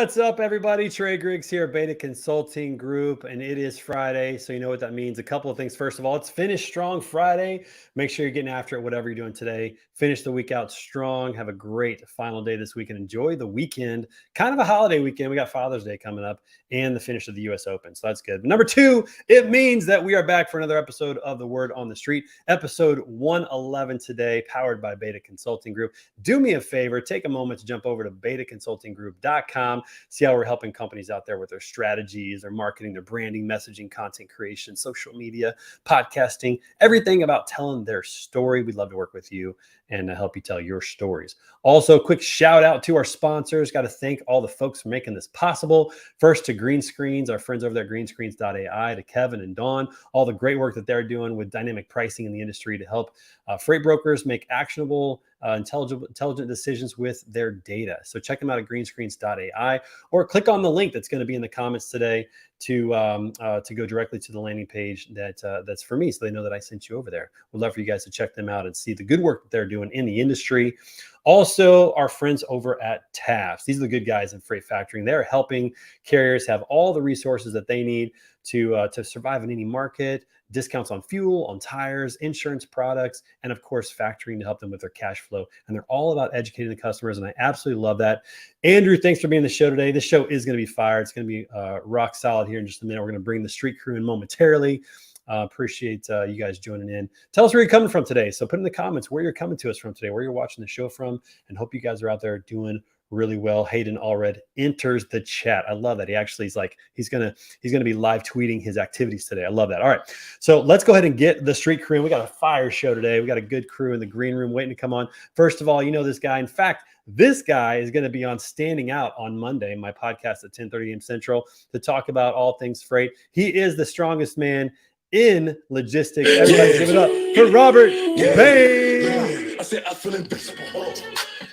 What's up, everybody? Trey Griggs here, Beta Consulting Group, and it is Friday, so you know what that means. A couple of things. First of all, it's Finish Strong Friday. Make sure you're getting after it, whatever you're doing today. Finish the week out strong. Have a great final day this week and enjoy the weekend. Kind of a holiday weekend. We got Father's Day coming up and the finish of the U.S. Open, so that's good. Number two, it means that we are back for another episode of The Word on the Street, episode 111 today, powered by Beta Consulting Group. Do me a favor, take a moment to jump over to betaconsultinggroup.com. See how we're helping companies out there with their strategies, their marketing, their branding, messaging, content creation, social media, podcasting, everything about telling their story. We'd love to work with you and help you tell your stories. Also, quick shout out to our sponsors. Got to thank all the folks for making this possible. First to Green Screens, our friends over there at greenscreens.ai, to Kevin and Dawn, all the great work that they're doing with dynamic pricing in the industry to help freight brokers make actionable, intelligent decisions with their data. So check them out at greenscreens.ai, or click on the link that's going to be in the comments today to go directly to the landing page that's for me, so they know that I sent you over there. We'd love for you guys to check them out and see the good work that they're doing in the industry. Also, our friends over at TAFS. These are the good guys in freight factoring. They're helping carriers have all the resources that they need to survive in any market. Discounts on fuel, on tires, insurance products, and of course, factoring to help them with their cash flow. And they're all about educating the customers, and I absolutely love that. Andrew, thanks for being on the show today. This show is going to be fire. It's going to be rock solid here in just a minute. We're going to bring the street crew in momentarily. Appreciate you guys joining in. Tell us where you're coming from today. So put in the comments where you're coming to us from today, where you're watching the show from, and hope you guys are out there doing really well. Hayden Allred enters the chat. I love that. He actually is like, he's gonna be live tweeting his activities today. I love that. All right, so let's go ahead and get the street crew in. We got a fire show today. We got a good crew in the green room waiting to come on. First of all, you know this guy. In fact, this guy is going to be on Standing Out on Monday, my podcast at 10:30 a.m. Central, to talk about all things freight. He is the strongest man in logistics. Everybody give it up for Robert Bain. I said I feel invincible.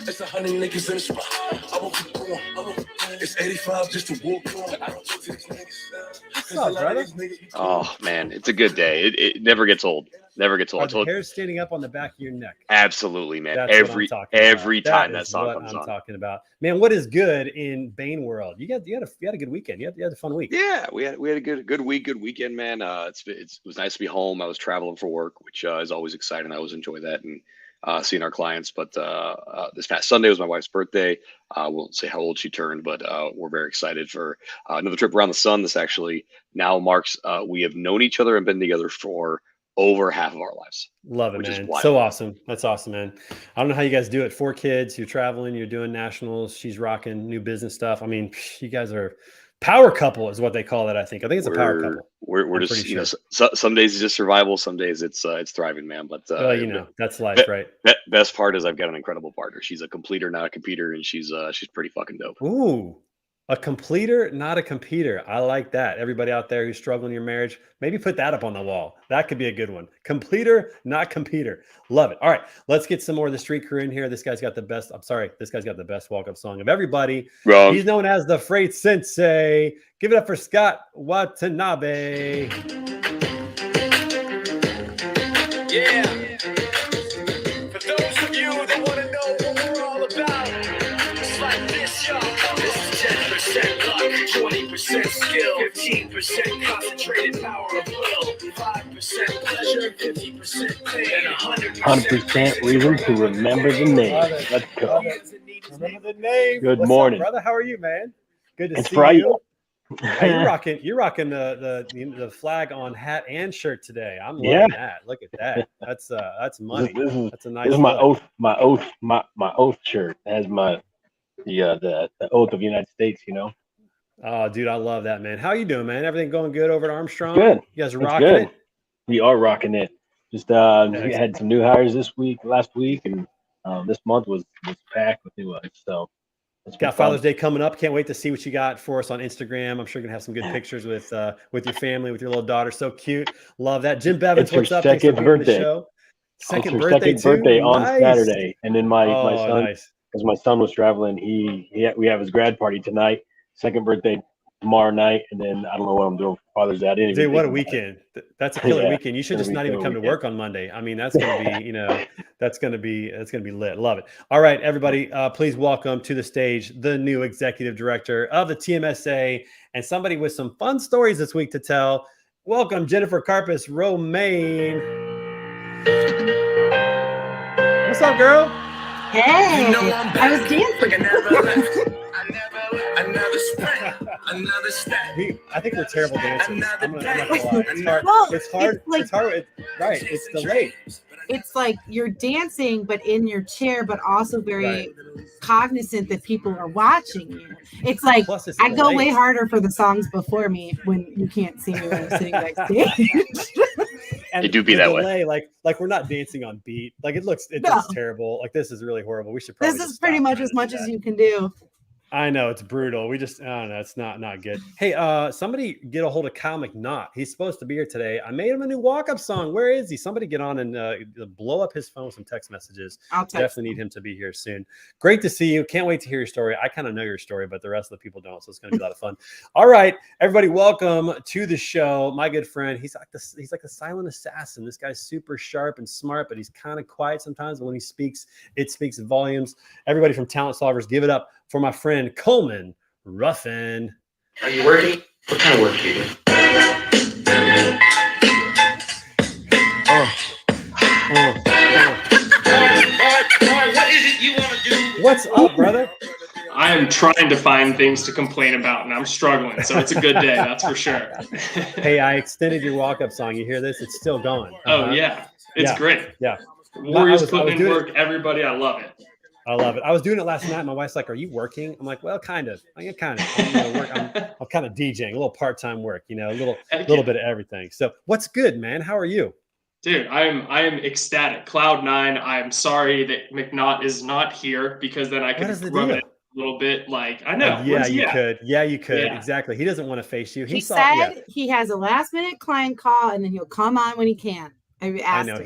It's 100 niggas in the spot. I won't keep going. It's 85 just to walk on. I don't talk to these niggas. What's up, brother? Oh man, it's a good day. It never gets old. Never gets old. Are the hairs standing up on the back of your neck? Absolutely, man. That's every time that song comes on. I'm talking about. Man, what is good in Bain world? You had a good weekend. You had a fun week. Yeah, we had a good weekend, man. It was nice to be home. I was traveling for work, which is always exciting. I always enjoy that and seeing our clients. But this past Sunday was my wife's birthday. I won't say how old she turned, but we're very excited for another trip around the sun. This actually now marks we have known each other and been together for over half of our lives. Love it, man. So awesome. That's awesome, man. I don't know how you guys do it. 4 kids, you're traveling, you're doing nationals. She's rocking new business stuff. I mean, you guys are power couple is what they call it. I think it's a power couple. We're just, sure. Some days it's just survival. Some days it's thriving, man. But that's life, right? Best part is I've got an incredible partner. She's a completer, not a competer, and she's pretty fucking dope. Ooh. A completer, not a competer. I like that. Everybody out there who's struggling in your marriage, maybe put that up on the wall. That could be a good one. Completer, not competer. Love it. All right, let's get some more of the street crew in here. This guy's got the best walk-up song of everybody. Wrong. He's known as the Freight Sensei. Give it up for Scott Watanabe. Yeah. For those of you that want to know what we're all about, it's like this, y'all. This is 10% luck, 20% skill, 15% concentrated power of will, 5% pleasure, 50% pain, and 100% reason to remember the name. Let's go. Remember the name. Good What's morning, up, brother. How are you, man? Good to it's see Friday. you. Hey, you're rocking the flag on hat and shirt today. I'm loving that. Look at that. That's money. That's a nice. This is my oath shirt. It has the oath of the United States. You know. Oh, dude, I love that, man. How you doing, man? Everything going good over at Armstrong? Good. You guys are It's rocking good. it. We are rocking it. Just we had some new hires last week, and this month was packed with new hires. So. Got Father's Day coming up. Can't wait to see what you got for us on Instagram. I'm sure you're gonna have some good pictures with your family, with your little daughter. So cute. Love that. Jim Bevins, what's up? Second birthday. Show. Second it's birthday, second birthday on nice. Saturday, and then my son, nice. because my son was traveling, we have his grad party tonight. Second birthday tomorrow night, and then I don't know what I'm doing for Father's Day. I didn't even Dude, what a think about it. weekend. That's a killer Yeah, weekend. You should it's just gonna not be a even killer come to weekend. work on Monday. I mean, that's going to be, that's going to be lit. Love it. All right, everybody, please welcome to the stage the new executive director of the TMSA and somebody with some fun stories this week to tell. Welcome, Jennifer Carpus Romaine. What's up, girl? Hey, You know I'm back. I was dancing. Like I never left. Another sprint, another step. I think we're terrible dancers. I'm not gonna lie. It's hard. Well, It's hard. like- It's hard. Right. It's delayed. It's like you're dancing, but in your chair, but also very Right. cognizant that people are watching you. It's like Plus, it's I go delayed. way harder for the songs before me when you can't see me when I'm sitting backstage. And It do be the that way. delay, like we're not dancing on beat. Like it looks terrible. Like this is really horrible. We should probably This is just pretty stop much trying as to do much that. as you can do. I know it's brutal. We just, I don't know. It's not good. Hey, somebody get a hold of Kyle McNaught. He's supposed to be here today. I made him a new walk-up song. Where is he? Somebody get on and blow up his phone with some text messages. I'll text Definitely need him to be here soon. Great to see you. Can't wait to hear your story. I kind of know your story, but the rest of the people don't. So it's going to be a lot of fun. All right, everybody, welcome to the show. My good friend. He's like a silent assassin. This guy's super sharp and smart, but he's kind of quiet sometimes. But when he speaks, it speaks volumes. Everybody from Talent Solvers, give it up for my friend Coleman Ruffin. Are you working? What kind of work do you do? What is it you want to do? What's up, brother? I am trying to find things to complain about, and I'm struggling. So it's a good day, that's for sure. Hey, I extended your walk-up song. You hear this? It's still going. Oh yeah, it's Yeah. great. Yeah. Warriors I was putting in doing work. Everybody, I love it. I love it. I was doing it last night. My wife's like, "Are you working?" I'm like, "Well, kind of. I'm kind of DJing, a little part-time work. A little bit of everything." So, what's good, man? How are you? Dude, I am ecstatic. Cloud 9. I'm sorry that McNaught is not here because then I could What is the rub deal? it a little bit. Like I know. Yeah, Where's he you at? could. Yeah, you could. Yeah. Exactly. He doesn't want to face you. He saw. said Yeah, he has a last-minute client call, and then he'll come on when he can. I I know. him.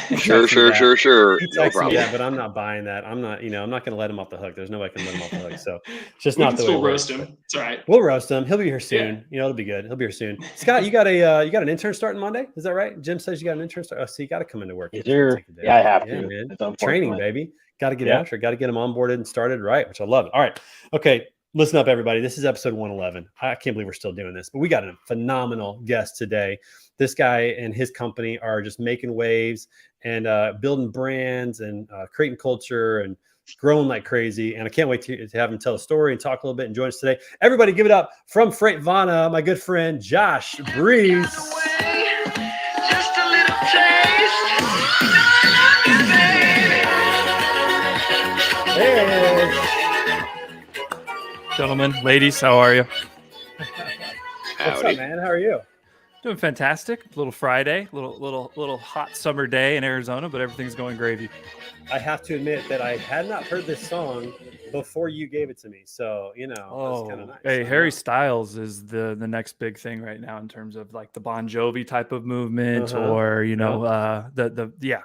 He Sure. He No texted me problem. that, but I'm not buying that. I'm not going to let him off the hook. There's no way I can let him off the hook. So it's just We not can the way still it works. roast him. It's all right. We'll roast him. He'll be here soon. It'll be good. He'll be here soon. Scott, you got an intern starting Monday? Is that right? Jim says you got an intern start. Oh, so you got to come into work. Yes, You can't sir. take a day Yeah, I off. have Yeah, to. man. It's unfortunate. Training, baby. Got to get Yeah. after it. Got to get him onboarded and started right, which I love it. All right. Okay. Listen up, everybody. This is episode 111. I can't believe we're still doing this, but we got a phenomenal guest today. This guy and his company are just making waves and building brands and creating culture and growing like crazy. And I can't wait to have him tell a story and talk a little bit and join us today. Everybody give it up from Freightvana, my good friend, Josh Brees. Just a little taste. There it is. Gentlemen, ladies, how are you? What's up, man? How are you? Doing fantastic. Little Friday, little hot summer day in Arizona, but everything's going gravy. I have to admit that I had not heard this song before you gave it to me. So, that's kind of nice. Hey, Harry Styles is the next big thing right now in terms of like the Bon Jovi type of movement, or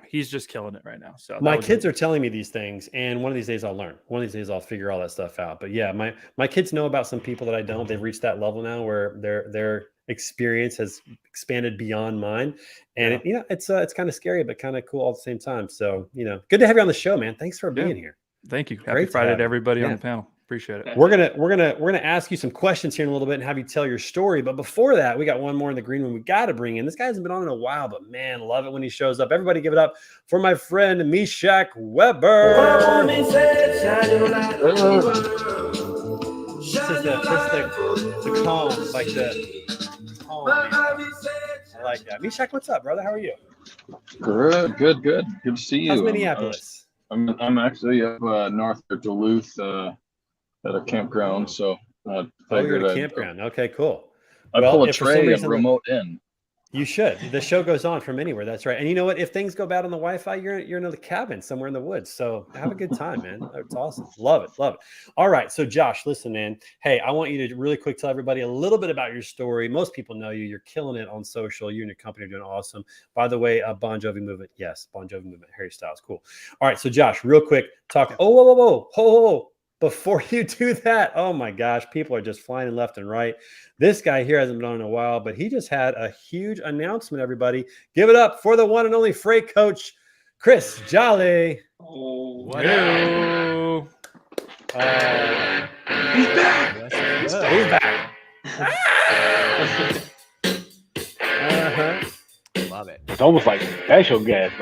he's just killing it right now. So my kids are telling me these things, and one of these days I'll learn. One of these days I'll figure all that stuff out. But yeah, my kids know about some people that I don't. They've reached that level now where their experience has expanded beyond mine, and it's kind of scary but kind of cool all at the same time. So good to have you on the show, man. Thanks for being here. Thank you. Happy Great to Friday have to you. everybody on Yeah. the panel. Appreciate it. We're gonna ask you some questions here in a little bit and have you tell your story. But before that, we got one more in the green room we got to bring in. This guy hasn't been on in a while, but man, love it when he shows up. Everybody give it up for my friend Meshach Weber. This is the calm, like the calm. I like that. Meshach, what's up, brother? How are you? Good. Good to see you. How's Minneapolis? I'm actually up north of Duluth at a campground, so You're figured at a campground. Okay, cool. I Well, pull a if for some tray and reason- remote in. You should. The show goes on from anywhere. That's right. And you know what? If things go bad on the Wi-Fi, you're in a cabin somewhere in the woods. So have a good time, man. It's awesome. Love it. All right. So Josh, listen, man. Hey, I want you to really quick tell everybody a little bit about your story. Most people know you. You're killing it on social. You and your company are doing awesome. By the way, Bon Jovi movement. Yes, Bon Jovi movement. Harry Styles. Cool. All right. So Josh, real quick, talk. Oh, whoa. before you do that, oh my gosh, people are just flying left and right. This guy here hasn't been on in a while, but he just had a huge announcement, everybody. Give it up for the one and only freight coach, Chris Jolly. Oh, What Hello. He's back. He's back. Love it. It's almost like special guest,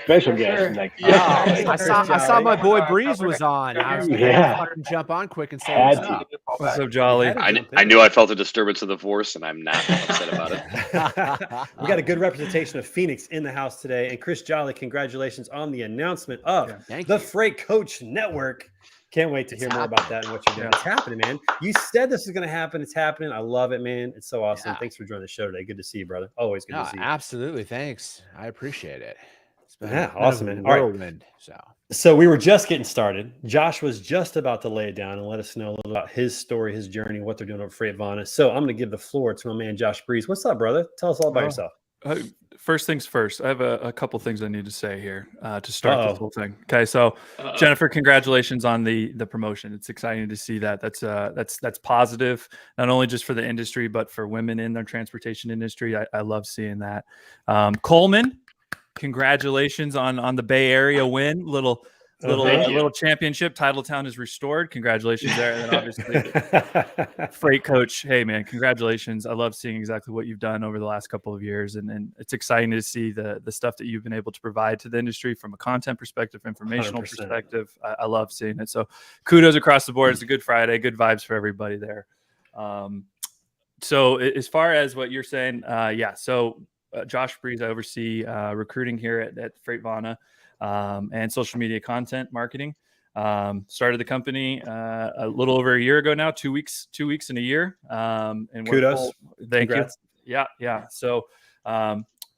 special guest. Like, Yeah, I saw my boy Breeze was on. I was Yeah. wanted to jump on quick and say Had what's to. up. What's up, Jolly? I knew I felt a disturbance of the force, and I'm not upset about it. We got a good representation of Phoenix in the house today. And Chris Jolly, congratulations on the announcement of Thank the you. Freight Coach Network. Can't wait to hear more about that and what you're doing. It's happening, man. You said this is going to happen. It's happening. I love it, man. It's so awesome. Yeah. Thanks for joining the show today. Good to see you, brother. Always good No, to see you. absolutely. Thanks. I appreciate it. It's been, Yeah, been a awesome, man. All right. whirlwind. So we were just getting started. Josh was just about to lay it down and let us know a little about his story, his journey, what they're doing over Freightvana. So I'm going to give the floor to my man, Josh Brees. What's up, brother? Tell us all about yourself. First things first, I have a couple things I need to say here to start this whole thing. Okay, so Jennifer, congratulations on the promotion. It's exciting to see that. That's positive, not only just for the industry, but for women in the transportation industry. I love seeing that. Coleman, congratulations on the Bay Area win. Little championship. Titletown is restored. Congratulations there. And then obviously Freight Coach. Hey man, congratulations. I love seeing exactly what you've done over the last couple of years. And it's exciting to see the stuff that you've been able to provide to the industry from a content perspective, informational 100%. perspective. I love seeing it. So kudos across the board. It's a good Friday, good vibes for everybody there. So as far as what you're saying, so Josh Brees, I oversee recruiting here at Freightvana. And social media content marketing. Started the company a little over a year ago now, 2 weeks in a year. And Kudos. Thank Congrats. you. Yeah. So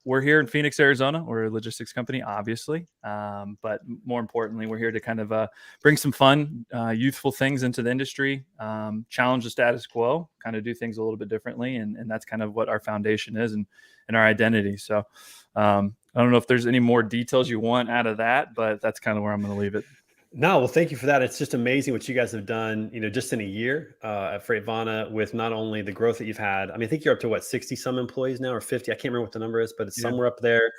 we're here in Phoenix, Arizona. We're a logistics company, obviously. But more importantly, we're here to kind of bring some fun, youthful things into the industry, challenge the status quo, kind of do things a little bit differently. And that's kind of what our foundation is and our identity. So I don't know if there's any more details you want out of that, but that's kind of where I'm going to leave it. No, well, thank you for that. It's just amazing what you guys have done, just in a year at Freightvana with not only the growth that you've had. I mean, I think you're up to what, 60 some employees now or 50? I can't remember what the number is, but it's somewhere up there.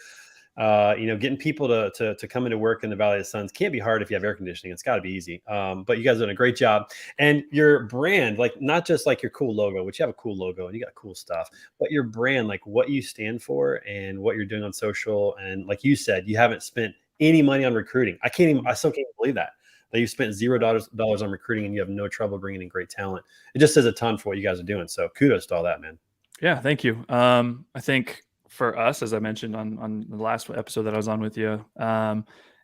Getting people to come into work in the Valley of the Suns can't be hard if you have air conditioning. It's got to be easy. But you guys have done a great job. And your brand, like not just like your cool logo, which you have a cool logo and you got cool stuff, but your brand, like what you stand for and what you're doing on social. And like you said, you haven't spent any money on recruiting. I still can't believe that you spent $0 on recruiting and you have no trouble bringing in great talent. It just says a ton for what you guys are doing. So kudos to all that, man. Yeah, thank you. I think for us, as I mentioned on the last episode that I was on with you,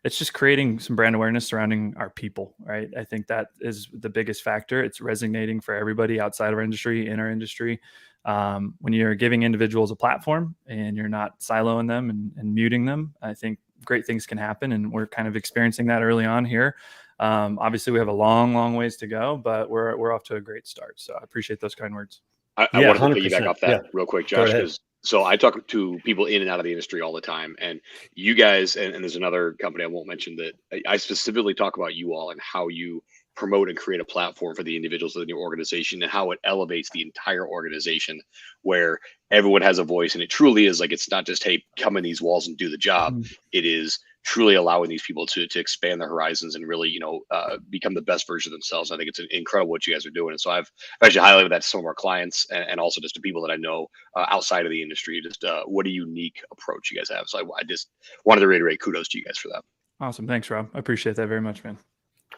it's just creating some brand awareness surrounding our people, right? I think that is the biggest factor. It's resonating for everybody outside of our industry, in our industry. When you're giving individuals a platform and you're not siloing them and muting them, I think great things can happen. And we're kind of experiencing that early on here. Obviously, we have a long ways to go, but we're off to a great start. So I appreciate those kind words. I wanted to piggyback off that real quick, Josh, because so I talk to people in and out of the industry all the time, and you guys, and there's another company I won't mention that I specifically talk about you all and how you promote and create a platform for the individuals within your organization and how it elevates the entire organization where everyone has a voice. And it truly is like, it's not just, hey, come in these walls and do the job. Mm-hmm. It is truly allowing these people to expand their horizons and really, become the best version of themselves. I think it's incredible what you guys are doing. And so I've actually highlighted that to some of our clients and also just to people that I know outside of the industry, just what a unique approach you guys have. So I just wanted to reiterate kudos to you guys for that. Awesome. Thanks, Rob. I appreciate that very much, man.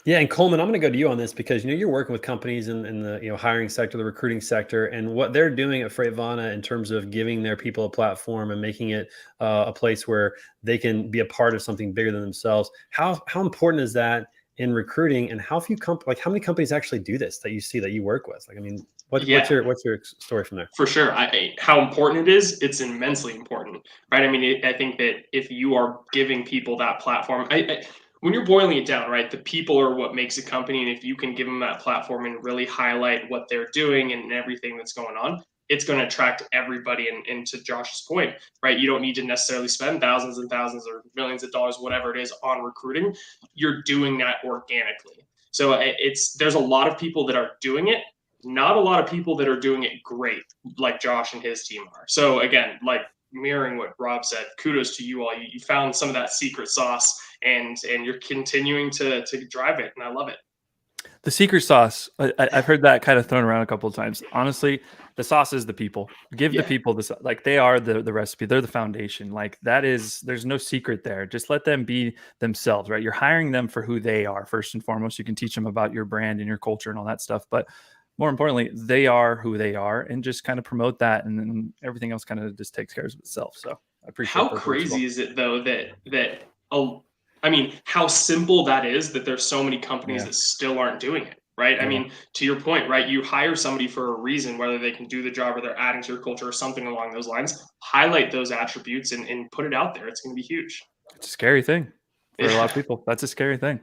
Yeah, and Coleman, I'm going to go to you on this because you're working with companies in the hiring sector, the recruiting sector, and what they're doing at Freightvana in terms of giving their people a platform and making it a place where they can be a part of something bigger than themselves. How important is that in recruiting, and how many companies actually do this that you see that you work with? Like, I mean, what's your story from there? For sure, how important it is, it's immensely important, right? I mean, I think that if you are giving people that platform, when you're boiling it down, right, the people are what makes a company. And if you can give them that platform and really highlight what they're doing and everything that's going on, it's going to attract everybody. And to Josh's point, right, you don't need to necessarily spend thousands and thousands or millions of dollars, whatever it is, on recruiting. You're doing that organically. So there's a lot of people that are doing it, not a lot of people that are doing it great, like Josh and his team are. So again, like mirroring what Rob said, kudos to you all. You found some of that secret sauce, and you're continuing to drive it, and I love it. The secret sauce, I've heard that kind of thrown around a couple of times. Honestly, the sauce is the people. Give the people this, like they are the recipe. They're the foundation. Like there's no secret there. Just let them be themselves, right? You're hiring them for who they are first and foremost. You can teach them about your brand and your culture and all that stuff, but more importantly, they are who they are, and just kind of promote that, and then everything else kind of just takes care of itself. So I appreciate. How crazy is it though I mean, how simple that is, that there's so many companies that still aren't doing it, right? I mean, to your point, right? You hire somebody for a reason, whether they can do the job or they're adding to your culture or something along those lines. Highlight those attributes and put it out there. It's going to be huge. It's a scary thing for a lot of people. That's a scary thing.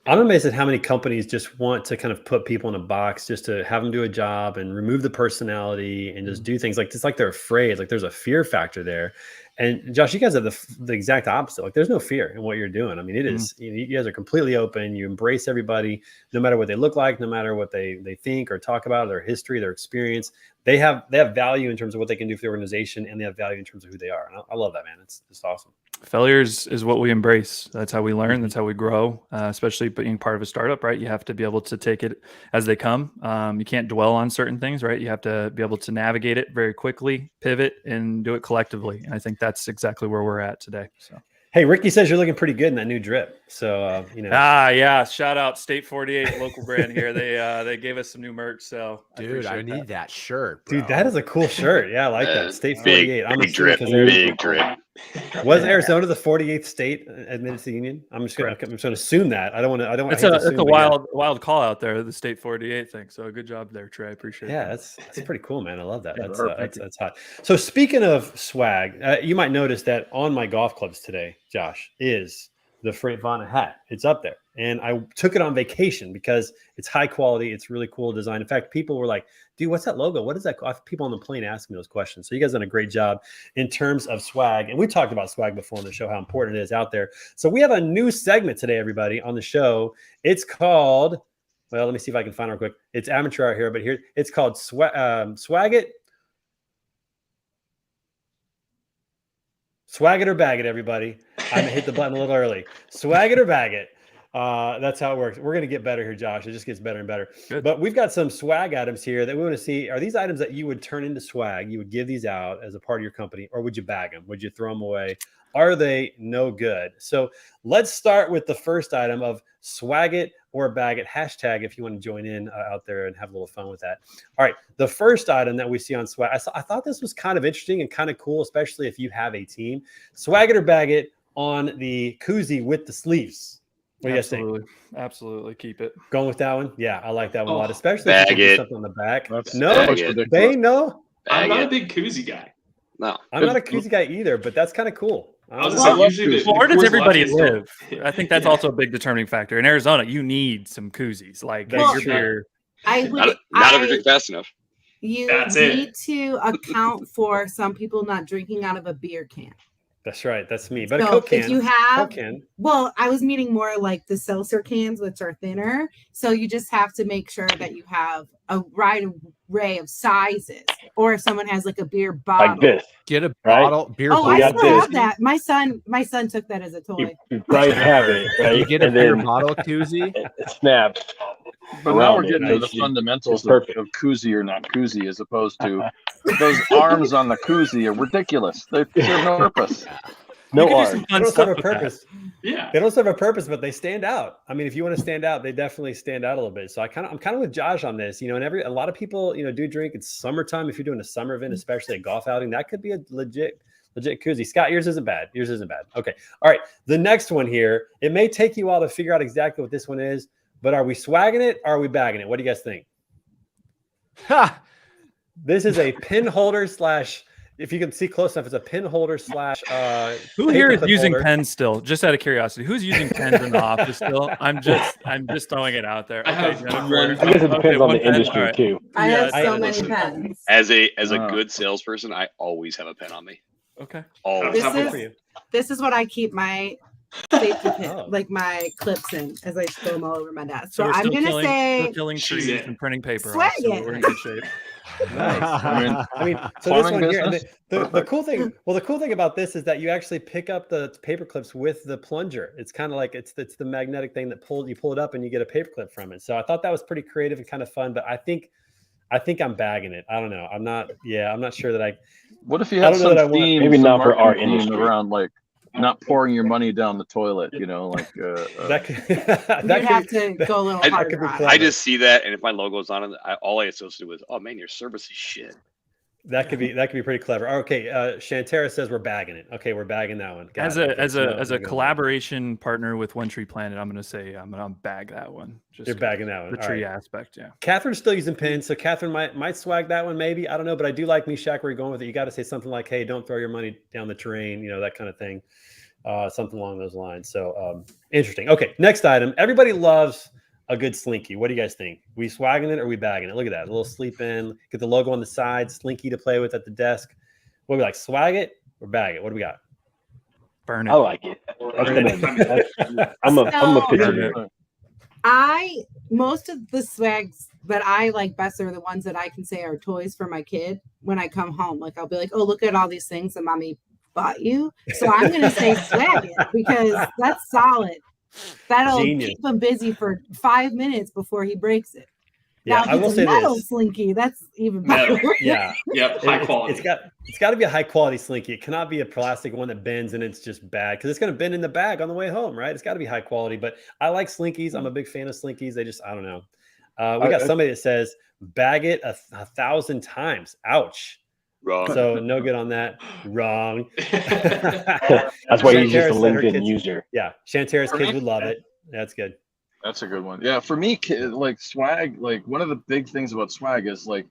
I'm amazed at how many companies just want to kind of put people in a box just to have them do a job and remove the personality and just do things like it's like they're afraid. Like there's a fear factor there. And Josh, you guys have the exact opposite. Like there's no fear in what you're doing. I mean, it is, you guys are completely open. You embrace everybody, no matter what they look like, no matter what they think or talk about, their history, their experience. They have value in terms of what they can do for the organization, and they have value in terms of who they are. And I love that, man. It's awesome. Failure is what we embrace. That's how we learn. That's how we grow, especially being part of a startup, right? You have to be able to take it as they come. You can't dwell on certain things, right? You have to be able to navigate it very quickly, pivot, and do it collectively. And I think that's exactly where we're at today. So, hey, Ricky says you're looking pretty good in that new drip. So, yeah. Shout out State 48 local brand here. They gave us some new merch. So, dude, I need that shirt, bro. Dude, that is a cool shirt. Yeah, I like that. State 48. Big drip. Big drip. Was Arizona the 48th state admitted to the union? I'm just going to assume that. I don't want. It's a wild call out there, the State 48 thing. So good job there, Trey. I appreciate it. Yeah, that's pretty cool, man. I love that. That's hot. So speaking of swag, you might notice that on my golf clubs today, Josh, is the Freightvana hat. It's up there. And I took it on vacation because it's high quality. It's really cool design. In fact, people were like, dude, what's that logo? What is that? People on the plane asking me those questions. So you guys done a great job in terms of swag. And we talked about swag before on the show, how important it is out there. So we have a new segment today, everybody, on the show. It's called, well, let me see if I can find it real quick. It's amateur art here, but here it's called Swag It. Swag it or bag it, everybody. I'm going to hit the button a little early. Swag it or bag it. That's how it works. We're going to get better here, Josh. It just gets better and better. Good. But we've got some swag items here that we want to see. Are these items that you would turn into swag? You would give these out as a part of your company, or would you bag them? Would you throw them away? Are they no good? So let's start with the first item of swag it or bag it. Hashtag if you want to join in out there and have a little fun with that. All right. The first item that we see on swag, I thought this was kind of interesting and kind of cool, especially if you have a team. Swag it or bag it on the koozie with the sleeves. What do you guys think? Absolutely. Keep it. Going with that one? Yeah, I like that one a lot, especially if you do something on the back. No. I'm not a big koozie guy. No. I'm not a koozie guy either, but that's kind of cool. Where does everybody live? I think that's also a big determining factor. In Arizona, you need some koozies. Like your beer. Not if you drink fast enough. You need to account for some people not drinking out of a beer can. That's right. That's me. But so a Coke can. If you have, Coke can. Well, I was meaning more like the seltzer cans, which are thinner. So you just have to make sure that you have a wide array of sizes. Or if someone has like a beer bottle, like this, get a bottle beer. Oh, I still have that. My son took that as a toy. You probably have it. Right? You get a beer bottle koozie. It snaps. But now we're getting to the fundamentals of koozie or not koozie, as opposed to those arms on the koozie are ridiculous. They serve no purpose. No arms. They don't serve a purpose. Yeah, they don't serve a purpose, but they stand out. I mean, if you want to stand out, they definitely stand out a little bit. So I'm kind of with Josh on this. And a lot of people, do drink. It's summertime. If you're doing a summer event, especially a golf outing, that could be a legit koozie. Scott, yours isn't bad. Okay. All right. The next one here. It may take you a while to figure out exactly what this one is. But are we swagging it or are we bagging it? What do you guys think? This is a pin holder / if you can see close enough, it's a pin holder / who here is using pens still? Just out of curiosity, who's using pens in the office still? I'm just throwing it out there. I guess it depends on the industry too. I have so many pens. As a good salesperson, I always have a pen on me. Okay. Always. This is what I keep my safety pin, like my clips in as I throw them all over my desk. So I'm gonna say killing trees and printing paper. Swag so it. we're in good shape. Nice. I mean, so this one here, the cool thing. Well, the cool thing about this is that you actually pick up the paper clips with the plunger. It's kind of like it's the magnetic thing that you pull it up and you get a paper clip from it. So I thought that was pretty creative and kind of fun. But I think I'm bagging it. I don't know. I'm not sure that I. What if you had some theme? Maybe not for our industry. Around like not pouring your money down the toilet, like that could, you'd have to go a little harder. I just see that, and if my logo's on it, all I associate with, oh man, your service is shit. That could be pretty clever. Okay, Shantara says we're bagging it. Okay, we're bagging that one. As a collaboration partner with One Tree Planet, I'm going to say I'm going to bag that one. You're bagging that one. The tree aspect, yeah. Catherine's still using pins, so Catherine might swag that one maybe. I don't know, but I do like Meshach where you're going with it. You got to say something like, "Hey, don't throw your money down the terrain," that kind of thing. Something along those lines. So interesting. Okay, next item. Everybody loves a good slinky. What do you guys think? We swagging it or we bagging it? Look at that. A little sleep in. Get the logo on the side. Slinky to play with at the desk. What do we like? Swag it or bag it? What do we got? Burn it. I like it. I'm a pitcher. Most of the swags that I like best are the ones that I can say are toys for my kid when I come home. Like I'll be like, oh, look at all these things that mommy bought you. So I'm going to say swag it because that's solid. That'll keep him busy for 5 minutes before he breaks it. Yeah, now, I will say metal this. Slinky, that's even better. Yeah, yep, high quality. It's got to be a high quality Slinky. It cannot be a plastic one that bends and it's just bad because it's going to bend in the bag on the way home, right? It's got to be high quality. But I like Slinkies. I'm a big fan of Slinkies. I don't know. We got somebody that says bag it 1,000 times. Ouch. Wrong. So no good on that. Wrong. That's why he's just a LinkedIn user. Yeah, Shantara's kids would love it. That's good. That's a good one. Yeah, for me, like swag, like one of the big things about swag is like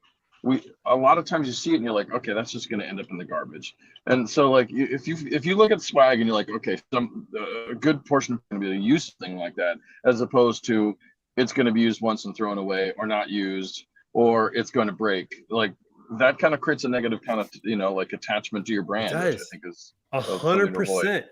a lot of times you see it and you're like, okay, that's just going to end up in the garbage. And so like if you look at swag and you're like, okay, a good portion of it going to be a used thing like that, as opposed to it's going to be used once and thrown away or not used or it's going to break. Like that kind of creates a negative kind of like attachment to your brand, which I think is 100%.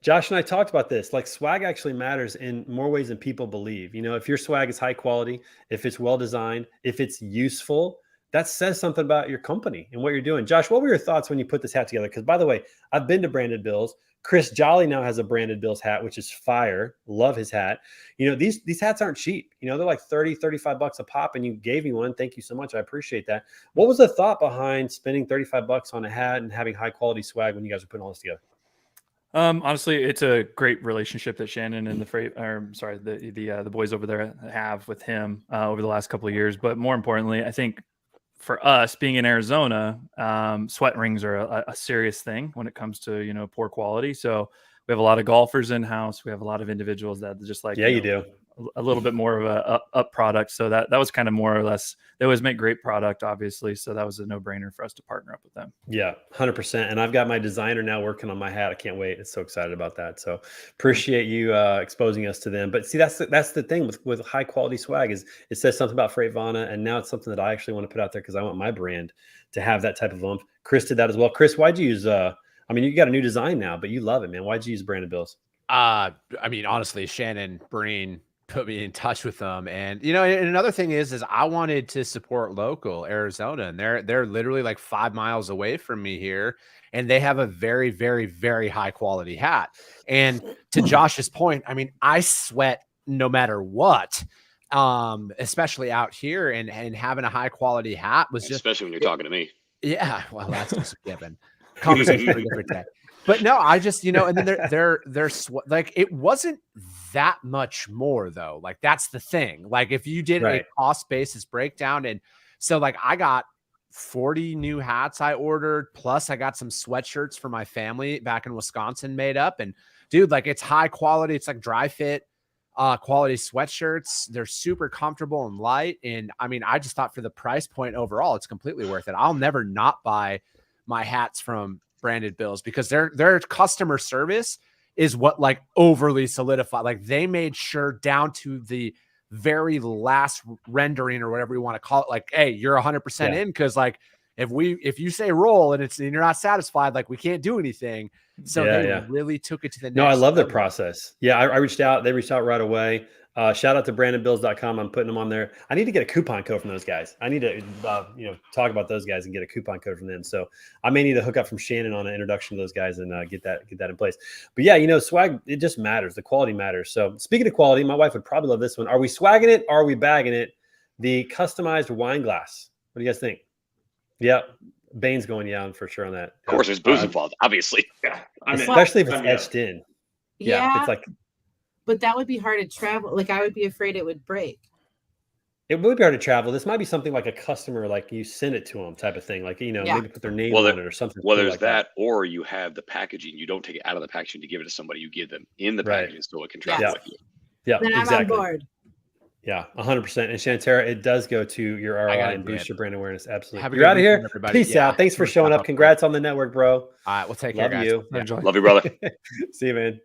Josh and I talked about this. Like swag actually matters in more ways than people believe. If your swag is high quality, if it's well designed, if it's useful, that says something about your company and what you're doing. Josh, what were your thoughts when you put this hat together? Because by the way, I've been to Branded Bills. Chris Jolly now has a Branded Bills hat, which is fire. Love his hat. These hats aren't cheap. They're like $30-$35 a pop, and you gave me one. Thank you so much. I appreciate that. What was the thought behind spending $35 on a hat and having high quality swag when you guys were putting all this together? Honestly, it's a great relationship that Shannon and the boys over there have with him over the last couple of years. But more importantly, I think for us being in Arizona, sweat rings are a serious thing when it comes to, poor quality. So we have a lot of golfers in house. We have a lot of individuals that just like, you do a little bit more of a up product. So that was kind of more or less, they always make great product, obviously. So that was a no brainer for us to partner up with them. Yeah, 100%. And I've got my designer now working on my hat. I can't wait. It's so excited about that. So appreciate you exposing us to them. But see, that's the thing with high quality swag is it says something about Freightvana. And now it's something that I actually want to put out there because I want my brand to have that type of oomph. Chris did that as well. Chris, why'd you use, you got a new design now, but you love it, man. Why'd you use Branded Bills? Honestly, Shannon Breen put me in touch with them. And, and another thing is I wanted to support local Arizona, and they're literally like 5 miles away from me here. And they have a very, very, very high quality hat. And to Josh's point, I sweat no matter what, especially out here, and having a high quality hat was just, especially when you're talking to me. Yeah. Well, that's just a given. Conversation for a different day. But no, I just, and then they're like, it wasn't that much more though. Like that's the thing. Like if you did a cost basis breakdown, and so like I got 40 new hats I ordered, plus I got some sweatshirts for my family back in Wisconsin made up. And dude, like it's high quality. It's like dry fit quality sweatshirts. They're super comfortable and light. And I just thought for the price point overall, it's completely worth it. I'll never not buy my hats from Branded Bills because their customer service is what like overly solidified. Like they made sure down to the very last rendering or whatever you want to call it. Like, hey, you're 100% in because like If you say roll and you're not satisfied, like we can't do anything. So they really took it to the next No, I love the level. process. Yeah, I reached out. They reached out right away. Shout out to BrandonBills.com. I'm putting them on there. I need to get a coupon code from those guys. I need to talk about those guys and get a coupon code from them. So I may need to hook up from Shannon on an introduction to those guys and get that in place. But yeah, swag, it just matters. The quality matters. So speaking of quality, my wife would probably love this one. Are we swagging it? Or are we bagging it? The customized wine glass. What do you guys think? Yeah. Bane's going down for sure on that. Of course, there's booze involved, obviously. Yeah, especially if it's etched in. Yeah, it's like. But that would be hard to travel. Like I would be afraid it would break. It would be hard to travel. This might be something like a customer, like you send it to them type of thing. Like maybe put their name on it or something. Well, there's like that, or you have the packaging. You don't take it out of the packaging to give it to somebody. You give them in the packaging so it can travel with you. Yeah, then I'm on board. Yeah, 100%. And Shantara, it does go to your ROI and boost your brand awareness. Absolutely. You're out of here. Peace out. Thanks for showing up. Congrats on the network, bro. All right, we'll take care, guys. Love you. Enjoy. Love you, brother. See you, man.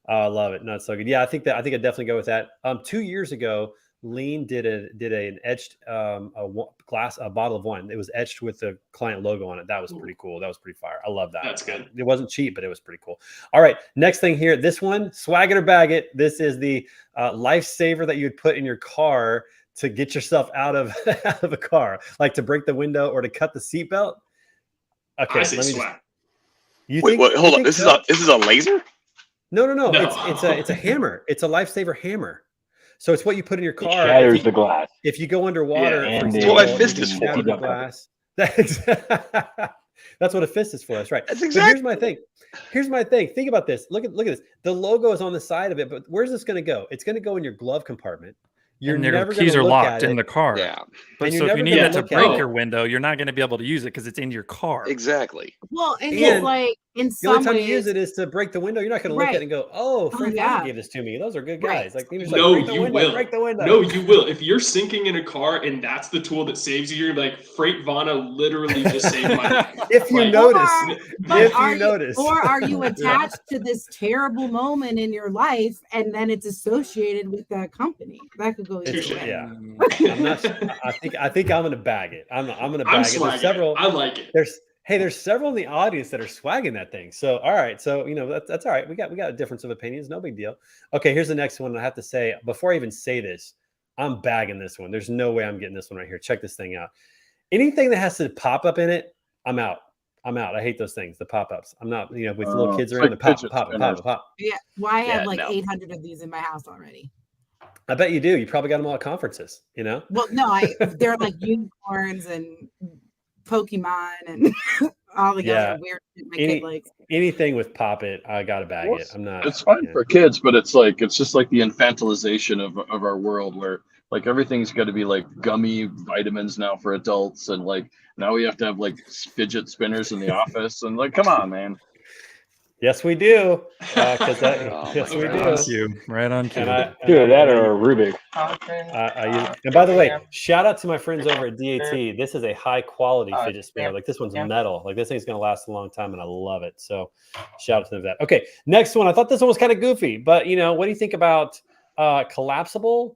Love it. No, it's so good. Yeah, I think I'd definitely go with that. 2 years ago, Lean did an etched a bottle of wine. It was etched with the client logo on it. That was pretty cool. That was pretty fire. I love that. That's good. It wasn't cheap, but it was pretty cool. All right, next thing here. This one, swag it or bag it. This is the lifesaver that you would put in your car to get yourself out of a car, like to break the window or to cut the seatbelt. Okay, I say swag. Wait, hold on. This is a laser? No. It's a hammer. It's a lifesaver hammer. So it's what you put in your car. It shatters the glass. If you go underwater, that's what my fist is for. The glass. That's what a fist is for. That's right. That's exactly. But here's my thing. Think about this. Look at this. The logo is on the side of it, but where's this going to go? It's going to go in your glove compartment. Your keys are locked in the car. Yeah. But so if you need it to break your window, you're not going to be able to use it because it's in your car. Exactly. Well, and it's like in some the only time ways, you use it is to break the window. You're not going to look at it and go, "Oh, Freightvana gave this to me. Those are good guys." Like, no, like, you will. Break the window. No, you will. If you're sinking in a car and that's the tool that saves you, you're like, Freightvana literally just saved my life. If you notice. Or are you attached to this terrible moment in your life and then it's associated with that company? That could go either way. Yeah. I'm not, I think I'm going to bag it. I'm going to bag it. There's several. I like it. There's several in the audience that are swagging that thing. So, all right. So, that's all right. We got a difference of opinions. No big deal. Okay. Here's the next one. I have to say, before I even say this, I'm bagging this one. There's no way I'm getting this one right here. Check this thing out. Anything that has to pop up in it, I'm out. I hate those things, the pop-ups. I'm not, with little kids around, like the pop. Yeah. Well, I have 800 of these in my house already. I bet you do. You probably got them all at conferences, Well, no, they're like unicorns and Pokemon and all the other weird shit my kid likes. Anything with pop it, I gotta bag it. I'm not. It's fine for kids, but it's just like the infantilization of our world where like everything's got to be like gummy vitamins now for adults, and like now we have to have like fidget spinners in the office, and like, come on, man. Yes, we do. Yes, we do. Right on cue. Dude, that or a Rubik. And by the way, shout out to my friends over at DAT. This is a high quality fidget spinner. Like this one's metal. Like this thing's gonna last a long time, and I love it. So shout out to them for that. Okay, next one. I thought this one was kind of goofy, but what do you think about collapsible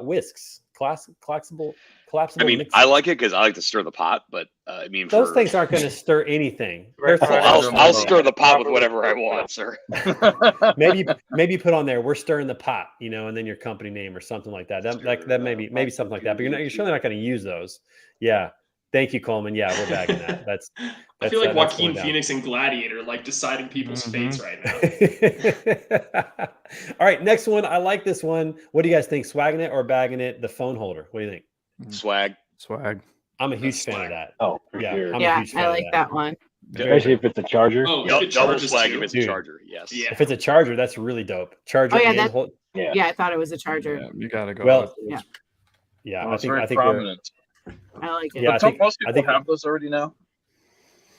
whisks? Collapsible. I mean, mixers. I like it because I like to stir the pot, but I mean, those things aren't going to stir anything. I'll stir the pot with whatever I want, sir. maybe put on there, we're stirring the pot, and then your company name or something like that. That maybe something like that. But you're surely not going to use those. Yeah. Thank you, Coleman. Yeah, we're bagging that. That's I feel like Joaquin Phoenix and Gladiator, like deciding people's fates right now. All right, next one. I like this one. What do you guys think? Swagging it or bagging it? The phone holder. What do you think? Swag. I'm a huge fan of that. Oh, for sure. I like that one. Especially if it's a charger. Oh, double swag if it's a charger. Yes. Yeah. If it's a charger, that's really dope. Charger. I thought it was a charger. Yeah, you gotta go. Well, yeah. I think prominent. I like it. Yeah, most people have those already now.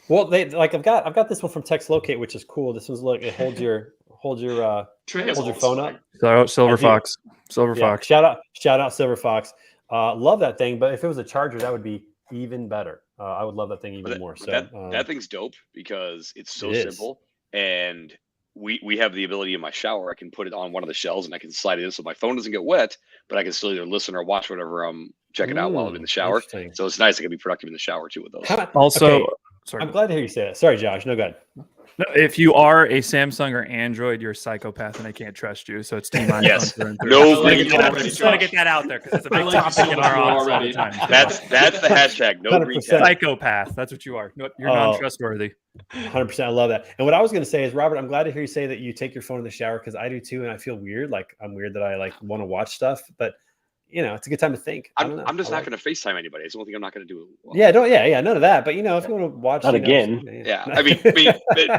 Well, I've got this one from Text Locate, which is cool. This one's it holds your phone up. So Silver Fox. Shout out Silver Fox. Love that thing, but if it was a charger, that would be even better. I would love that thing even more. So that thing's dope because it's so simple, and we have the ability in my shower. I can put it on one of the shelves and I can slide it in so my phone doesn't get wet, but I can still either listen or watch whatever I'm checking out while I'm in the shower. So it's nice. I can be productive in the shower too with those. Also, sorry. I'm glad to hear you say that. Sorry, Josh. No, go ahead. No, if you are a Samsung or Android, you're a psychopath, and I can't trust you. So it's team on. Yes. No. Just want to get that out there because it's a big topic in our office all the time. So. That's the hashtag. No green tag. Psychopath. That's what you are. You're non-trustworthy. 100%. I love that. And what I was going to say is, Robert, I'm glad to hear you say that you take your phone in the shower because I do too, and I feel weird. Like I'm weird that I like want to watch stuff, but it's a good time to think. I'm just not going to FaceTime anybody. It's the one thing I'm not going to do. Well. Yeah, none of that. But if you want to watch, not again. Yeah, I mean,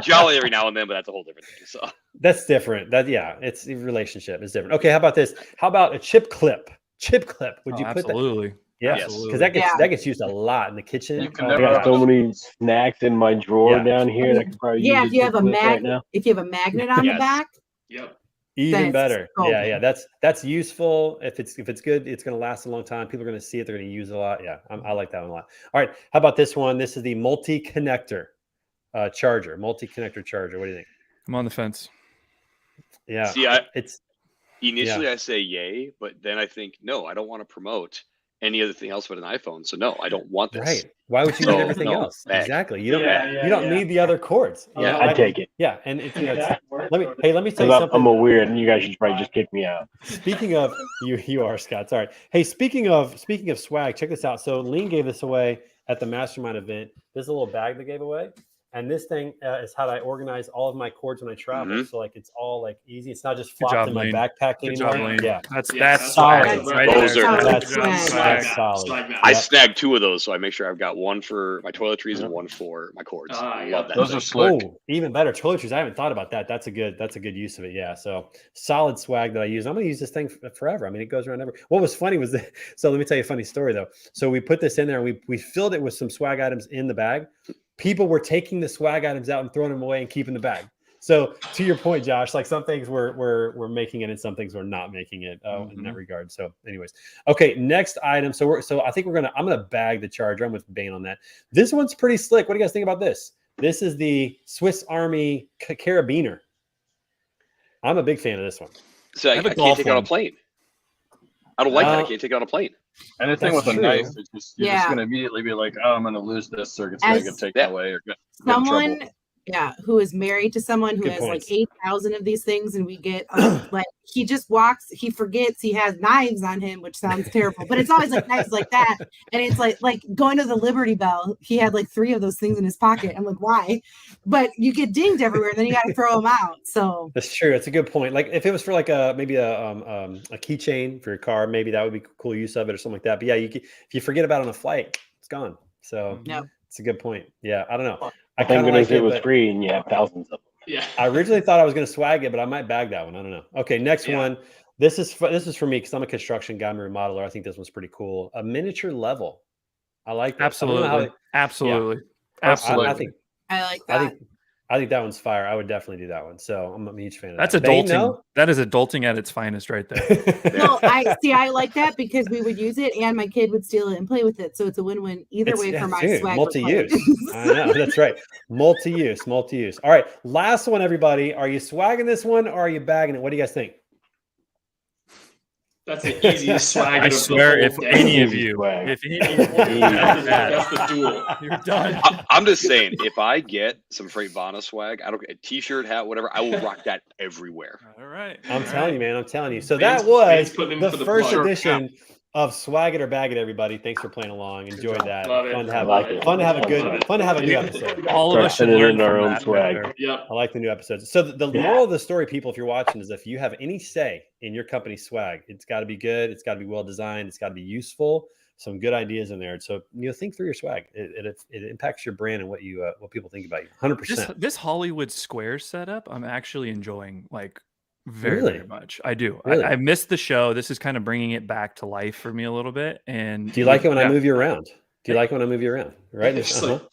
jolly every now and then, but that's a whole different thing. So that's different. it's a relationship. It's different. Okay, how about this? How about a chip clip? Would you put absolutely. that? Yeah, because that gets used a lot in the kitchen. I got so many snacks in my drawer down here that I could probably use. If you have a magnet, if you have a magnet on the back. Yep. Even better. Yeah. That's useful. If it's good, it's going to last a long time. People are going to see it. They're going to use it a lot. Yeah, I like that one a lot. All right. How about this one? This is the multi-connector charger. Multi-connector charger. What do you think? I'm on the fence. Yeah. See, initially I say yay, but then I think no. I don't want to promote any other thing else but an iPhone. So no, I don't want this. Right. Why would you need everything else? Exactly. You don't need the other cords. Yeah, I'd take it. Yeah, and let me tell you something. I'm a weird, and you guys should probably just kick me out. Speaking of you are Scott. Sorry. Hey, speaking of swag, check this out. So Lean gave this away at the Mastermind event. This is a little bag they gave away. And this thing is how I organize all of my cords when I travel. Mm-hmm. So like it's all like easy. It's not just flopped in my backpack anymore. Yeah, that's solid. Right? Those are that's solid. I snagged 2 of those, so I make sure I've got one for my toiletries and one for my cords. I love that. Those are slick. Oh, even better toiletries. I haven't thought about that. That's a good use of it. Yeah. So solid swag that I use. I'm gonna use this thing forever. I mean, it goes around ever. What was funny was that. So let me tell you a funny story though. So we put this in there and we filled it with some swag items in the bag. People were taking the swag items out and throwing them away and keeping the bag. So to your point, Josh, like some things we're making it and some things we're not making it in that regard. So anyways, okay, next item. So I think I'm gonna bag the charger. I'm with Bane on that. This one's pretty slick. What do you guys think about this? This is the Swiss Army Carabiner. I'm a big fan of this one. So I can't take it on a plane. I don't like that. I can't take it on a plane. Anything with a knife, you're just going to immediately be like, oh, I'm going to lose this, or it's going to get taken away, or get someone, in trouble. Who is married to someone who has like 8,000 of these things, and we get like he just walks, he forgets he has knives on him, which sounds terrible, but it's always like knives like that, and it's like going to the Liberty Bell. He had like 3 of those things in his pocket. I'm like, why? But you get dinged everywhere, then you got to throw them out. So that's true. It's a good point. Like if it was for like maybe a keychain for your car, maybe that would be cool use of it or something like that. But yeah, if you forget about it on a flight, it's gone. So it's a good point. Yeah, I don't know. I kind of like it was free and you have thousands of them. Yeah. I originally thought I was going to swag it, but I might bag that one. I don't know. Okay, next one. This is for me because I'm a construction guy, I'm a remodeler. I think this one's pretty cool. A miniature level. I like that. Absolutely. Absolutely. I like that. I think that one's fire. I would definitely do that one. So I'm a huge fan of that. That's adulting. That is adulting at its finest right there. No, I like that because we would use it and my kid would steal it and play with it. So it's a win-win either way for my swag. Multi-use. I know. That's right. Multi-use. All right. Last one, everybody. Are you swagging this one or are you bagging it? What do you guys think? That's the easiest swag. I swear, if any of you, that's the duel. You're done. I'm just saying, if I get some Freightvana swag, I don't get a t-shirt, hat, whatever, I will rock that everywhere. All right. I'm telling you, man. I'm telling you. So that was the first edition of Swag It or Bag It, everybody. Thanks for playing along. Enjoyed that. Fun to have a new episode. All of us should learn our own swag. Yep. I like the new episodes. So the moral of the story, people, if you're watching, is if you have any say in your company's swag, it's got to be good. It's got to be well designed. It's got to be useful. Some good ideas in there. So think through your swag. It impacts your brand and what people think about you. 100%. This Hollywood Squares setup, I'm actually enjoying very much. I do. Really? I missed the show. This is kind of bringing it back to life for me a little bit. And do you like it when I move you around? Right?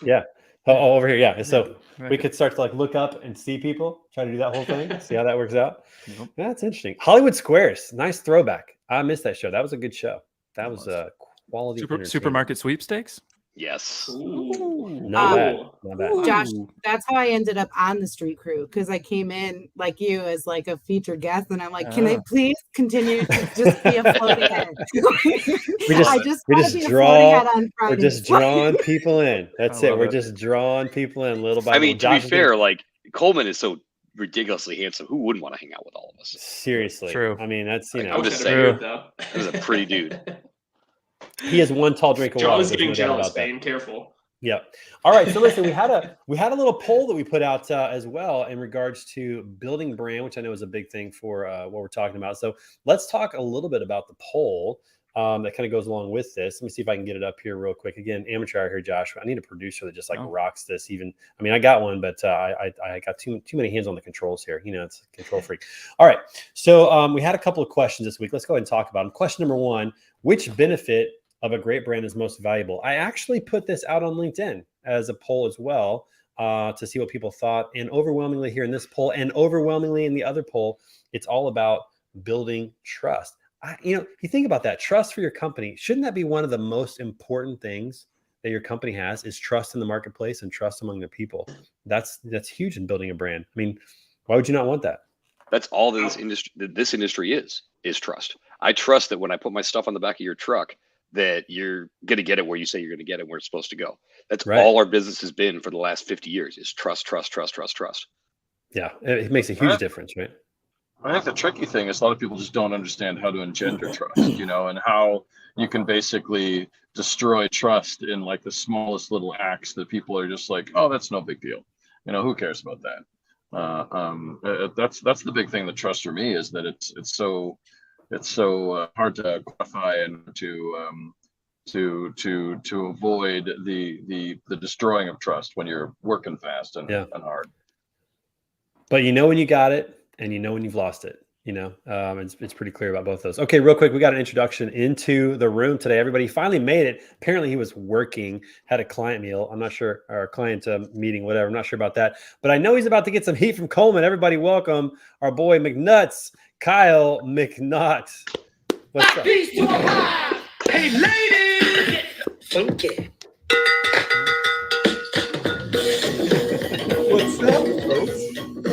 Yeah. Oh, over here. Yeah. So we could start to look up and see people, try to do that whole thing, see how that works out. Nope. That's interesting. Hollywood Squares. Nice throwback. I missed that show. That was a good show. That was a quality supermarket sweepstakes. Yes. Not bad. Not bad. Josh, that's how I ended up on the street crew, because I came in like you as like a featured guest, and I'm like, can I please continue to just be a floating head? I just want to be a floating head on Fridays. We're just drawing people in. That's it. We're just drawing people in little by little. I mean, to be fair, like Coleman is so ridiculously handsome. Who wouldn't want to hang out with all of us? Seriously. True. I mean, that's, you know. I'm just saying. He's a pretty dude. He has one tall drink of water. John was getting jealous, Bane. Careful. Yeah. All right. So listen, we had a little poll that we put out as well in regards to building brand, which I know is a big thing for what we're talking about. So let's talk a little bit about the poll that kind of goes along with this. Let me see if I can get it up here real quick. Again, amateur hour here, Josh. I need a producer that just like rocks this. Even, I mean, I got one, but I got too many hands on the controls here. You know, it's a control freak. All right. So we had a couple of questions this week. Let's go ahead and talk about them. Question number one: which benefit of a great brand is most valuable? I actually put this out on LinkedIn as a poll as well to see what people thought. And overwhelmingly here in this poll and overwhelmingly in the other poll, it's all about building trust. You think about that, trust for your company. Shouldn't that be one of the most important things that your company has, is trust in the marketplace and trust among their people? That's huge in building a brand. I mean, why would you not want that? That's all that this industry is trust. I trust that when I put my stuff on the back of your truck, that you're going to get it where you say you're going to get it, where it's supposed to go. That's all our business has been for the last 50 years is trust, trust, trust, trust, trust. Yeah. It makes a huge difference, right? I think the tricky thing is a lot of people just don't understand how to engender trust, and how you can basically destroy trust in like the smallest little acts that people are just like, oh, that's no big deal. Who cares about that? That's the big thing that trust for me is that it's so hard to quantify and to avoid the destroying of trust when you're working fast and hard. But when you got it and when you've lost it. It's pretty clear about both those. Okay, real quick, we got an introduction into the room today. Everybody finally made it. Apparently he was working, had a client meal. I'm not sure, or a client meeting, whatever. I'm not sure about that. But I know he's about to get some heat from Coleman. Everybody welcome our boy McNuts, Kyle McNutt. What's up? Hey, ladies! Funky. What's up, folks?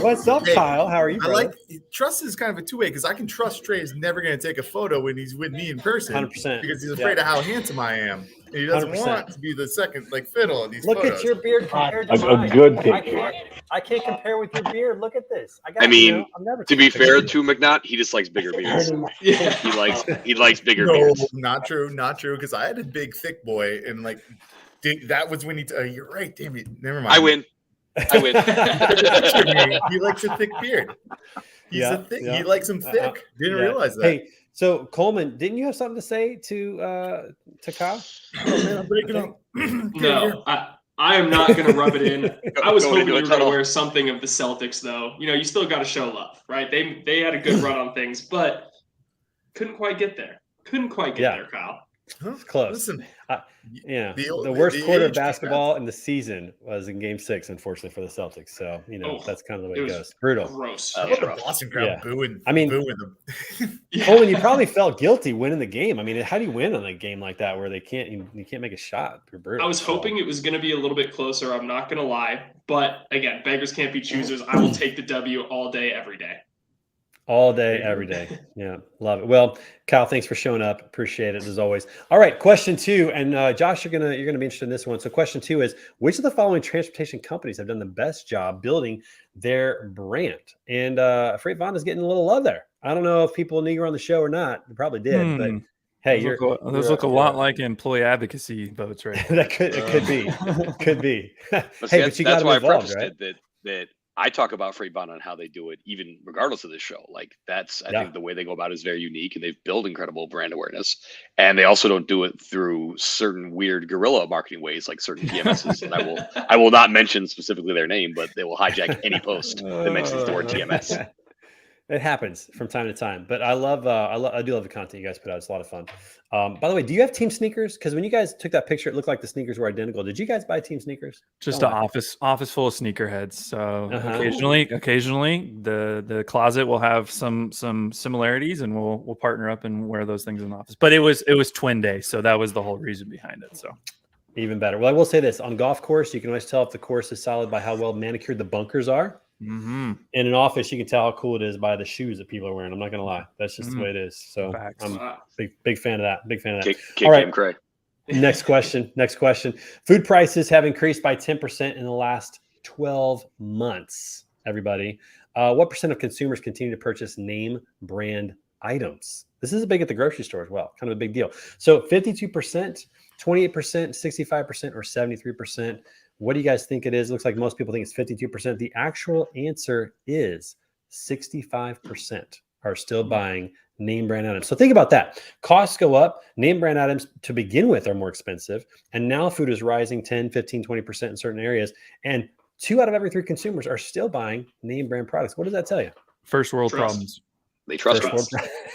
What's up, Kyle? How are you, brother? Trust is kind of a two-way, because I can trust Trey is never going to take a photo when he's with me in person. 100%. Because he's afraid of how handsome I am. And he doesn't 100%. want to be the second fiddle in these Look photos. at your beard compared to A mine. good picture. I can't compare with your beard. Look at this. I mean, to be fair to McNutt, he just likes bigger beards. He likes bigger beards. Not true, because I had a big thick boy, and that was when you're right. Damn it, never mind. I win. He likes a thick beard. He likes them thick. Didn't realize that. Hey, so Coleman, didn't you have something to say to Kyle? Oh man, I'm breaking up. No, I am not going to rub it in. I was hoping you were going to wear something of the Celtics, though. You still got to show love, right? They had a good run on things, but couldn't quite get there. There, Kyle. It's close. Listen, the worst quarter of basketball in the season was in Game 6, unfortunately, for the Celtics. So that's kind of the way it goes. Brutal. Gross. The Boston crowd booing. Booing them. Coleman, you probably felt guilty winning the game. I mean, how do you win on a game like that where you can't make a shot? You're brutal. I was hoping it was going to be a little bit closer. I'm not going to lie, but again, beggars can't be choosers. I will take the W all day, every day. All day, every day. Yeah, love it. Well, Kyle, thanks for showing up. Appreciate it as always. All right, question 2, and Josh, you're gonna be interested in this one. So, question 2 is: which of the following transportation companies have done the best job building their brand? And Freightvana is getting a little love there. I don't know if people knew you were on the show or not. They probably did, but hey, those look a lot like employee advocacy votes, right? It could be. But Hey, but you got to be involved, right? That I talk about Freightvana and how they do it, even regardless of this show. I think the way they go about it is very unique, and they've built incredible brand awareness. And they also don't do it through certain weird guerrilla marketing ways, like certain TMSs. And I will not mention specifically their name, but they will hijack any post that mentions the word TMS. It happens from time to time, but I do love the content you guys put out. It's a lot of fun. By the way, do you have team sneakers? Because when you guys took that picture, it looked like the sneakers were identical. Did you guys buy team sneakers? Just an office full of sneakerheads. So occasionally, the closet will have some similarities, and we'll partner up and wear those things in the office. But it was twin day, so that was the whole reason behind it. So Even better. Well, I will say this: on golf course, you can always tell if the course is solid by how well manicured the bunkers are. Mm-hmm. In an office, you can tell how cool it is by the shoes that people are wearing. I'm not going to lie; that's just the way it is. So I'm big fan of that. Big fan of that. All right, Cray. Next question. Food prices have increased by 10% in the last 12 months. Everybody, what percent of consumers continue to purchase name brand items? This is big at the grocery store as well. Kind of a big deal. So 52%, 28%, 65%, or 73%. What do you guys think it is? It looks like most people think it's 52%. The actual answer is 65% are still buying name brand items. So think about that. Costs go up. Name brand items to begin with are more expensive. And now food is rising 10, 15, 20% in certain areas. And 2 out of every 3 consumers are still buying name brand products. What does that tell you? First world problems. They trust.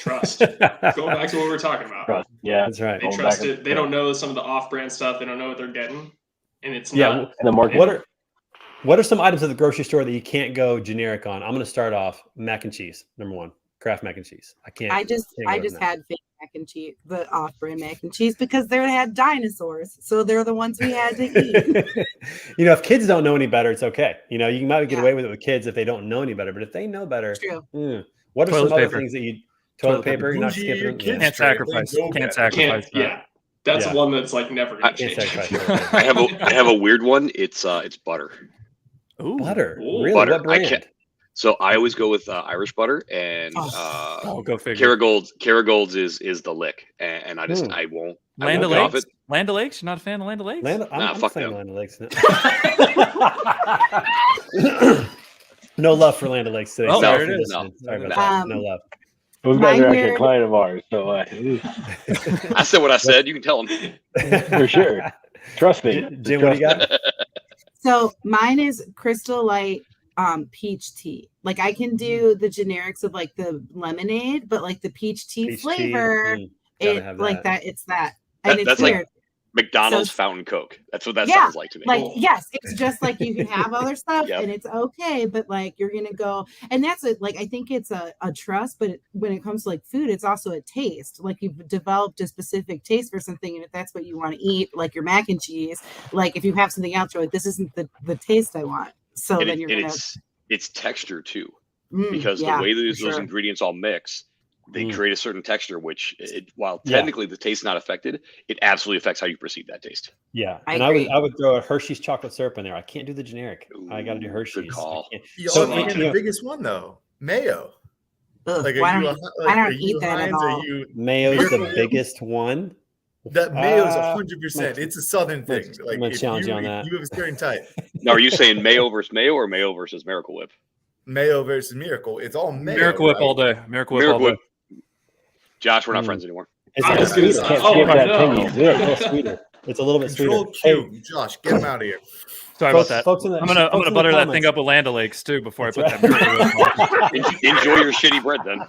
Trust. Going back to what we were talking about. Trust. Yeah, that's right. They trust it. They don't know some of the off-brand stuff. They don't know what they're getting, and it's not. And the market. What are some items at the grocery store that you can't go generic on? I'm going to start off mac and cheese. Number 1, Kraft mac and cheese. I just had fake mac and cheese, the off-brand mac and cheese, because they had dinosaurs, so they're the ones we had to eat. If kids don't know any better, it's okay. You might get away with it with kids if they don't know any better, but if they know better, what are some other things that you toilet paper? You're not skipping. Can't sacrifice. Yeah, that's one that's like never going to change. I have a weird one. It's butter. Ooh, butter. Ooh, really? Butter. What brand? So I always go with Irish butter, and go figure. Kerrygold's is the lick, and I won't. Land I'll O'Lakes. Land O'Lakes. You're not a fan of Land O'Lakes? I'm fuck a fan them. of Land O'Lakes. No love for Land O'Lakes today. Oh, Sorry there it is. Sorry about that. No love. Those guys are actually a client of ours, so I said what I said. You can tell them for sure. Trust me, Jim. What do you got? So mine is Crystal Light peach tea. Like I can do the generics of like the lemonade, but like the peach tea flavor, it's that. And it's that's weird. Like McDonald's fountain Coke. That's what that sounds like to me. Like, yes, it's just like you can have other stuff and it's okay, but like you're gonna go, and that's it. Like I think it's a trust, but when it comes to like food, it's also a taste. Like you've developed a specific taste for something, and if that's what you want to eat, like your mac and cheese, like if you have something else, you're like, this isn't the taste I want. So then you're gonna. It's texture too, because the way those ingredients all mix, they create a certain texture, which while technically the taste is not affected, it absolutely affects how you perceive that taste. Yeah. I would throw a Hershey's chocolate syrup in there. I can't do the generic. I got to do Hershey's. Good call. So the biggest one though, mayo. Like, I don't eat that at all. Mayo's the biggest one. That mayo's 100%. It's a Southern thing. Like I'm gonna challenge you on that. You have a certain type. Now, are you saying mayo versus mayo or mayo versus Miracle Whip? Mayo versus Miracle. It's all mayo. Miracle Whip all day. Miracle Whip all day. Josh, we're not friends anymore. It's a little bit sweeter. Hey, Josh, get him out of here. Sorry about that. I'm gonna butter that thing up with Land O'Lakes too before I put that. Enjoy your shitty bread then.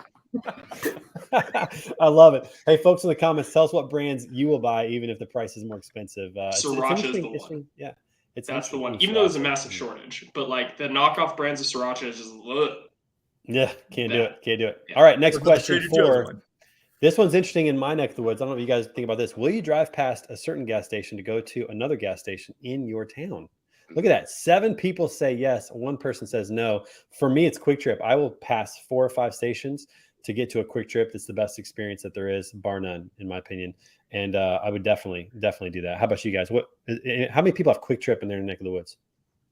I love it. Hey, folks in the comments, tell us what brands you will buy even if the price is more expensive. Sriracha is the one. Yeah, that's the one. Even though there's a massive shortage, but like the knockoff brands of Sriracha is just yeah, can't do it. Yeah. All right, next question for. This one's interesting in my neck of the woods. I don't know if you guys think about this. Will you drive past a certain gas station to go to another gas station in your town? Look at that. 7 people say yes. 1 person says no. For me, it's Quick Trip. I will pass 4 or 5 stations to get to a Quick Trip. It's the best experience that there is, bar none, in my opinion. And I would definitely do that. How about you guys? How many people have Quick Trip in their neck of the woods?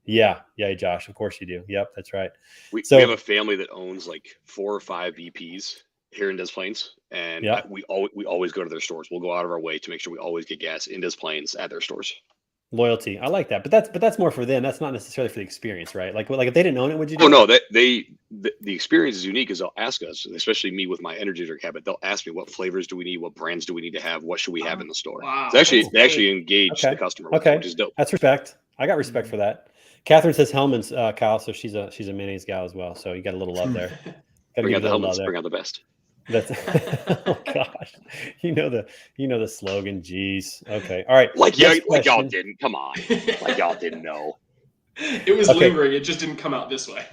Yeah, Josh. Of course you do. Yep, that's right. We have a family that owns like 4 or 5 VPs here in Des Plaines, and we always go to their stores. We'll go out of our way to make sure we always get gas in Des Plaines at their stores. Loyalty, I like that, but that's more for them. That's not necessarily for the experience, right? Like if they didn't own it, would you do? Oh no, the experience is unique. Is they'll ask us, especially me with my energy drink habit. They'll ask me what flavors do we need, what brands do we need to have, what should we have in the store. Wow, they actually engage the customer, which is dope. That's respect. I got respect for that. Catherine says Hellman's, Kyle, so she's a mayonnaise gal as well. So you got a little love there. Bring out the Hellman's. Bring out the best. That's oh gosh, you know the slogan. Geez, okay, all right. Like y'all didn't come on, like y'all didn't know. It was lingering. It just didn't come out this way.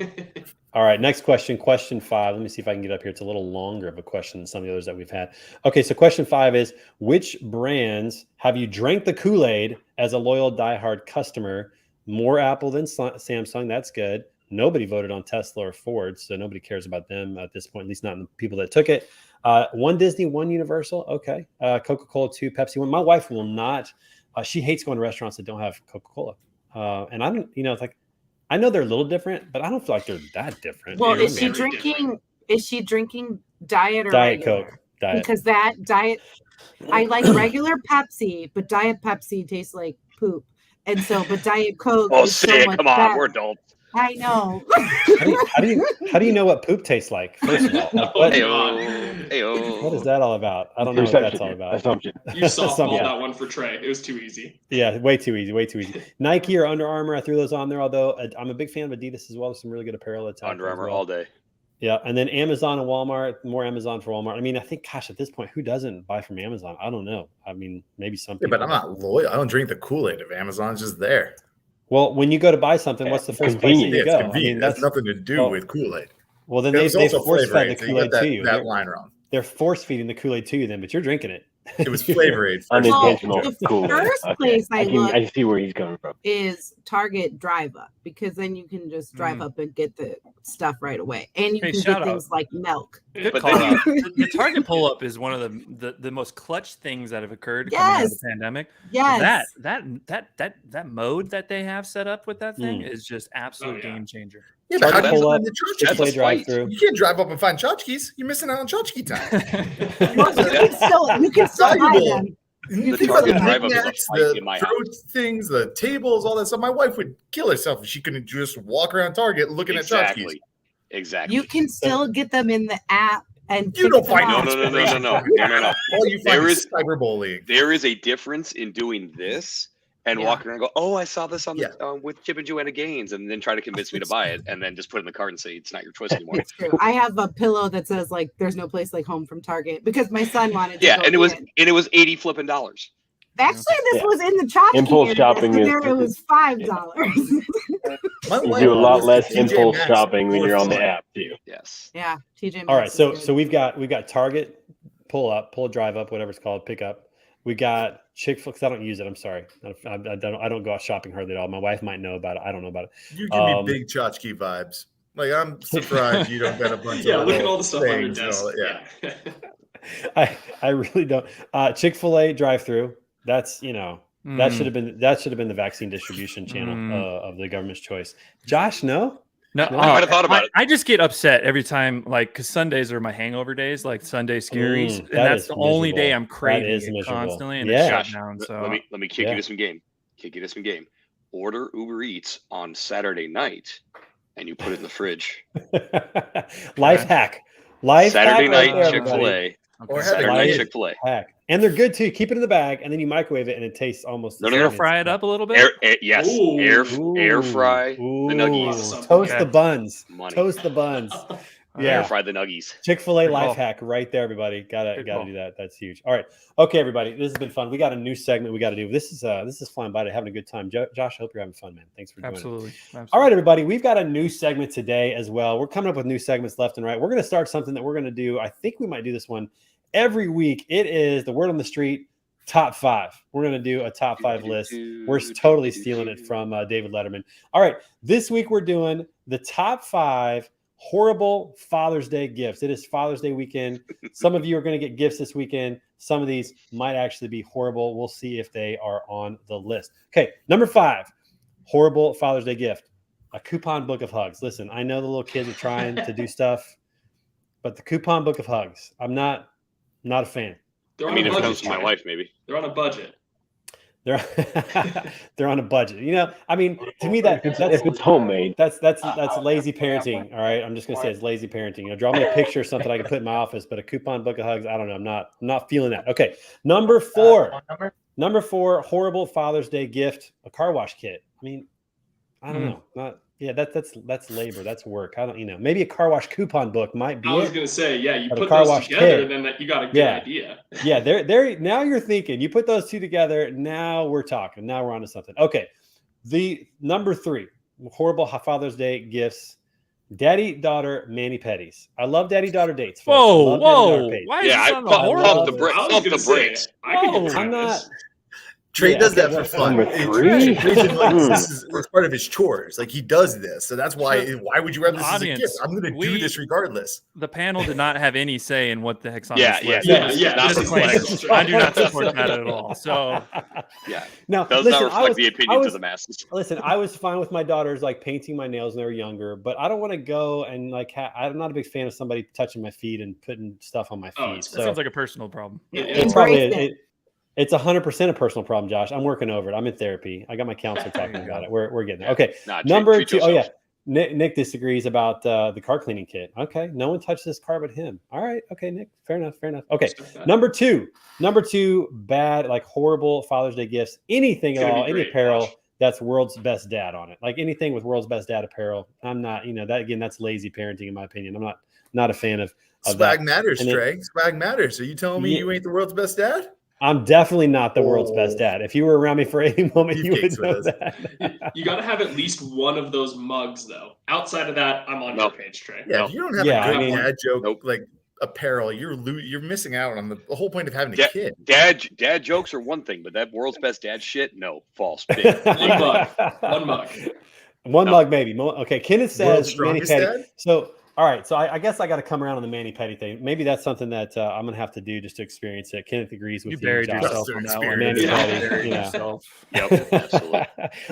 All right, next question. Question 5. Let me see if I can get up here. It's a little longer of a question than some of the others that we've had. Okay, so question 5 is, which brands have you drank the Kool-Aid as a loyal diehard customer? More Apple than Samsung. That's good. Nobody voted on Tesla or Ford, so nobody cares about them at this point, at least not the people that took it. 1 Disney, 1 Universal. Okay. Coca-Cola, 2, Pepsi, 1. My wife will not. She hates going to restaurants that don't have Coca-Cola. And I don't, it's like, I know they're a little different, but I don't feel like they're that different. Well, is she drinking diet or Diet regular? Coke? Diet. Because that diet, I like regular Pepsi, but Diet Pepsi tastes like poop. And so, but Diet Coke is so much come on, better. we're adults. I know. How do you know what poop tastes like? First of all, what is that all about? I don't know what that's all about. Assumption. You softballed that one for Trey. It was too easy. Yeah, way too easy. Way too easy. Nike or Under Armour, I threw those on there. Although I'm a big fan of Adidas as well. There's some really good apparel at Under Armour all day. Yeah, and then Amazon and Walmart. More Amazon for Walmart. I mean, I think, gosh, at this point, who doesn't buy from Amazon? I don't know. I mean, maybe some people. But I'm not loyal. I don't drink the Kool-Aid if Amazon's just there. Well, when you go to buy something, what's the first place that you go? I mean, that's nothing to do with Kool-Aid. Well, then they force fed the Kool-Aid to you. That line wrong. They're force feeding the Kool-Aid to you, then, but you're drinking it. It was flavor aid. Unintentional. The first place I see where he's coming from. Is Target Drive Up, because then you can just drive up and get the stuff right away, and you can get things like milk. Good call out. The Target pull up is one of the most clutch things that have occurred coming out of the pandemic. Yes. That mode that they have set up with that thing is just absolute game changer. Yeah, but how do you pull up, find the tchotchkes? drive-through. You can't drive up and find tchotchkes. You're missing out on tchotchke time. You can still buy them. You think about the knickknacks, the fruit things, the tables, all that stuff. My wife would kill herself if she couldn't just walk around Target looking at tchotchkes. Exactly. You can still get them in the app, and you don't find no. All you find is cyberbullying. There is a difference in doing this and walking around and go, oh, I saw this on the with Chip and Joanna Gaines, and then try to convince me to buy it, and then just put it in the cart and say it's not your choice anymore. It's true. I have a pillow that says like "There's no place like home" from Target because my son wanted to. Yeah, and it was $80 flipping. Actually, this was in the tchotchke. Impulse shopping is. It was $5. You do a lot less impulse shopping when you're on the app too. Yes. Yeah, TJ. All right, so we've got Target pull drive up, whatever it's called, pick up. We got Chick-fil-A, because I don't use it. I'm sorry. I don't go out shopping hardly at all. My wife might know about it. I don't know about it. You give me big tchotchke vibes. Like, I'm surprised you don't got a bunch of look at all the stuff on your desk. I really don't. Chick-fil-A drive-through. That's that should have been the vaccine distribution channel of the government's choice. Josh, no. No, I might have thought about it. I just get upset every time, like, because Sundays are my hangover days, like Sunday scaries, and that's the only day I'm craving it constantly, and it's shut down. So let me kick you to some game. Order Uber Eats on Saturday night, and you put it in the fridge. Life hack. Saturday night Chick-fil-A. Or Saturday night Chick-fil-A. Hack. And they're good too. Keep it in the bag, and then you microwave it, and it tastes almost. Air fry it up a little bit. Yes, air fry the nuggies. Toast the buns. Toast the buns. Air fry the nuggies. Chick-fil-A life hack right there, everybody. Gotta do that. That's huge. All right, okay, everybody. This has been fun. We got a new segment we got to do. This is flying by. Having a good time. Josh, I hope you're having fun, man. Thanks for joining. Absolutely. All right, everybody. We've got a new segment today as well. We're coming up with new segments left and right. We're going to start something that we're going to do. I think we might do this one every week. It is the word on the street. Top 5. We're going to do a top 5 list. We're totally stealing it from David Letterman. All right. This week we're doing the top 5 horrible Father's Day gifts. It is Father's Day weekend. Some of you are going to get gifts this weekend. Some of these might actually be horrible. We'll see if they are on the list. Okay. Number 5, horrible Father's Day gift. A coupon book of hugs. Listen, I know the little kids are trying to do stuff, but the coupon book of hugs, I'm not a fan. I mean, if it comes to my wife, maybe. They're on a budget. They're on a budget. I mean, to me that's if it's homemade. That's lazy parenting. All right, I'm just gonna say it's lazy parenting. Draw me a picture or something I can put in my office, but a coupon book of hugs, I don't know. I'm not feeling that. Okay, number 4. Number 4, horrible Father's Day gift, a car wash kit. I mean, I don't know. That's labor. That's work. I don't, maybe a car wash coupon book might be. I was gonna say, you but put those together, and then you got a good idea. Yeah, there. Now you're thinking. You put those two together. Now we're talking. Now we're onto something. Okay, the number 3, horrible Father's Day gifts. Daddy-daughter mani-pedis. I love daddy-daughter dates. Folks. Whoa, I love daddy-daughter whoa! dates. Why is Yeah, this I on the pump horrible? the brakes. I was Pump gonna the say, brakes. I could get I'm behind not. this. Trey Yeah, does okay, that for well, fun. Number Trey- three? Trey's in, like, this is it's part of his chores. Like he does this, so that's why. So, Why would you have this as a audience, gift? I'm going to do this regardless. The panel did not have any say in what the heck's on Yeah, this yeah, list. yeah, this is yeah, not this is reflective. I do not support that at all. So Yeah, No, does listen, not reflect the opinions of the masses. Listen, I was fine with my daughters like painting my nails when they were younger, but I don't want to go and like I'm not a big fan of somebody touching my feet and putting stuff on my feet. Oh, that so sounds like a personal problem. it's probably it's 100% a personal problem, Josh. I'm working over it. I'm in therapy. I got my counselor talking about it. We're getting there. Okay, Nah, number treat two. Oh yourself. yeah, Nick disagrees about the car cleaning kit. Okay, no one touched this car but him. All right, okay, Nick, fair enough. Okay, number two, bad, like horrible Father's Day gifts. Anything at all, any apparel that's world's best dad on it. Like anything with world's best dad apparel. I'm not, that again, that's lazy parenting in my opinion. I'm not a fan of Swag that. matters, And Trey. Swag matters. Are you telling me you ain't the world's best dad? I'm definitely not the world's best dad. If you were around me for any moment, you would know that. You got to have at least one of those mugs, though. Outside of that, I'm on your page, Trey. Yeah, if you don't have a good dad joke like apparel, you're missing out on the whole point of having a kid. Dad jokes are one thing, but that world's best dad shit, no, false. Big. One mug. One mug, maybe. Okay, Kenneth says mani strongest pedi. dad? So, all right. So I guess I got to come around on the mani pedi thing. Maybe that's something that I'm gonna have to do just to experience it. Kenneth agrees with you. Buried Josh. yourself on that one. Mani pedi, you know. Yourself. Yep, absolutely.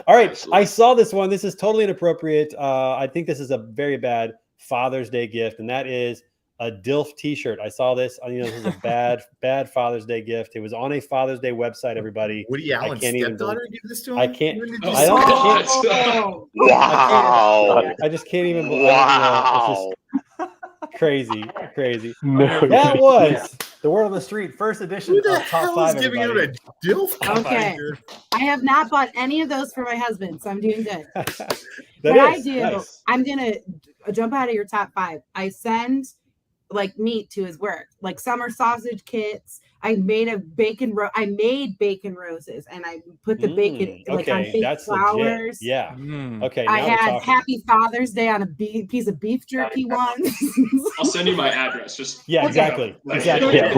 All right, absolutely. I saw this one. This is totally inappropriate. I think this is a very bad Father's Day gift, and that is a DILF T-shirt. I saw this. This is a bad Father's Day gift. It was on a Father's Day website. Everybody, Woody Allen's stepdaughter give this to him? I can't. Wow! I just can't even. Wow! It's just crazy. No, that was the word on the street. First edition Who the of Top hell 5. is giving out a DILF? Okay, I have not bought any of those for my husband, so I'm doing good. Nice. I'm gonna jump out of your top 5. I send like meat to his work, like summer sausage kits. I made bacon roses, and I put the bacon like on fake flowers. Legit. Yeah. Okay. I had Happy Father's Day on a piece of beef jerky once. I'll send you my address. Just exactly. Yeah,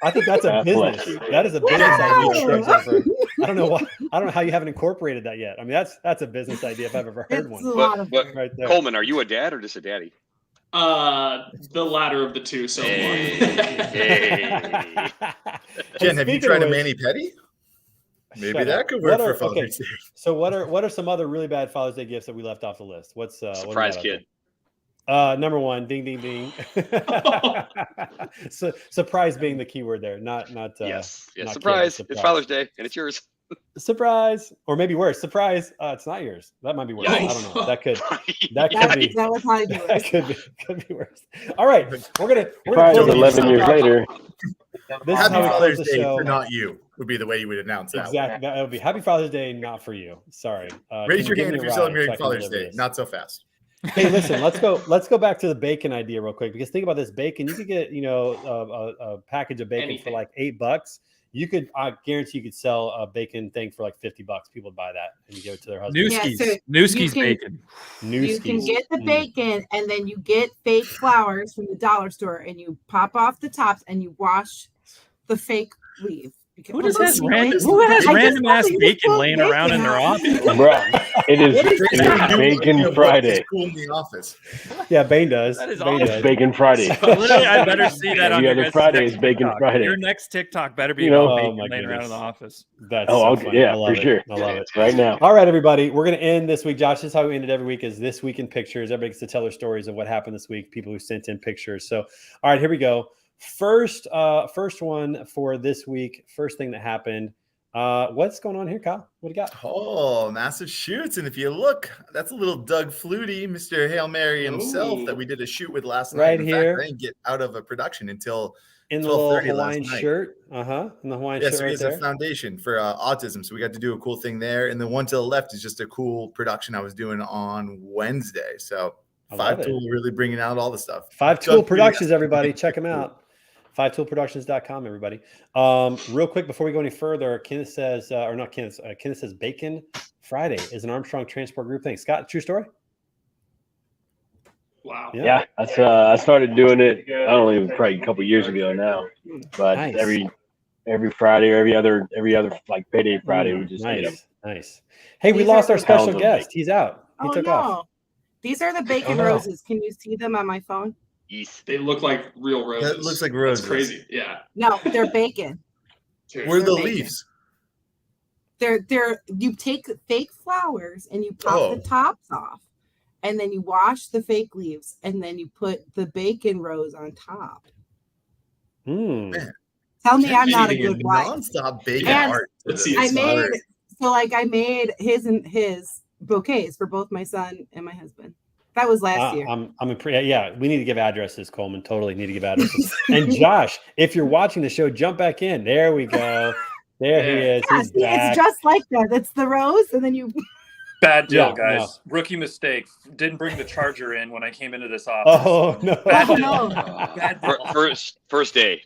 I think that's a business. That is a business idea, Jennifer. I don't know why. I don't know how you haven't incorporated that yet. I mean, that's a business idea if I've ever heard one. But right there. Coleman, are you a dad or just a daddy? The latter of the two. So Jen, have you tried a mani pedi? Maybe that could work for Father's Day. So what are some other really bad Father's Day gifts that we left off the list? What's surprise kid? Number one, ding ding ding. So surprise being the key word there, not yes, not surprise. It's Father's Day and it's yours. Surprise, or maybe worse, surprise. It's not yours. That might be worse. I don't know. That could be. That could be worse. All right, we're gonna 11 years later. This Happy is how we Father's close the Day show. for not you would be the way you would announce that. Exactly. That would be Happy Father's Day, not for you. Sorry. Raise your hand if you're celebrating Father's Day. Not so fast. Hey, listen. Let's go back to the bacon idea real quick, because think about this bacon. You could get a package of bacon for like $8. You could, I guarantee, you could sell a bacon thing for like $50. People would buy that and give it to their husband. Newski's bacon. You can get the bacon, and then you get fake flowers from the dollar store, and you pop off the tops, and you wash the fake leaf. Who has random ass bacon laying around in their office? Bro, it is Bacon Friday. Cool in the office. Yeah, Bane does. That is Bane awesome. does. Bacon Friday. Literally, I better see that on your other Friday is Bacon TikTok. Friday. Your next TikTok better be about bacon laying around in the office. That's yeah, for sure. I love it. Right now. All right, everybody. We're going to end this week. Josh, this is how we ended every week, is this week in pictures. Everybody gets to tell their stories of what happened this week, people who sent in pictures. So, all right, here we go. First one for this week. First thing that happened. What's going on here, Kyle? What do you got? Oh, massive shoots. And if you look, that's a little Doug Flutie, Mr. Hail Mary himself, that we did a shoot with last night. Right in here. Fact, I didn't get out of a production until in the little Hawaiian shirt. In the Hawaiian shirt. So he has a foundation for autism. So we got to do a cool thing there. And the one to the left is just a cool production I was doing on Wednesday. So 5 Tool really bringing out all the stuff. 5 Tool Productions, everybody. Check them out. 5toolproductions.com, everybody. Real quick before we go any further, Kenneth says, or not Kenneth, Kenneth says Bacon Friday is an Armstrong Transport Group thing. Scott, true story? Wow. Yeah, that's I started doing it. I don't even probably a couple years ago now, but every Friday or every other like payday Friday, we just get them. Nice. Hey, we lost our special guest. He's out. He took off. These are the bacon roses. Can you see them on my phone? Yes. They look like real roses. That looks like roses. That's crazy. Yeah. No, they're bacon. Where are the leaves? They're you take fake flowers and you pop the tops off, and then you wash the fake leaves, and then you put the bacon rose on top. Man. Tell me I'm not a good wife. Non-stop bacon And art. I made his bouquets for both my son and my husband. That was last year. We need to give addresses, Coleman. Totally need to give addresses. And Josh, if you're watching the show, jump back in. There we go. There he is. Yes, it's just like that. It's the rose, and then you. Bad deal, guys. No. Rookie mistake. Didn't bring the charger in when I came into this office. Oh no! Bad deal. No. Bad deal. First day.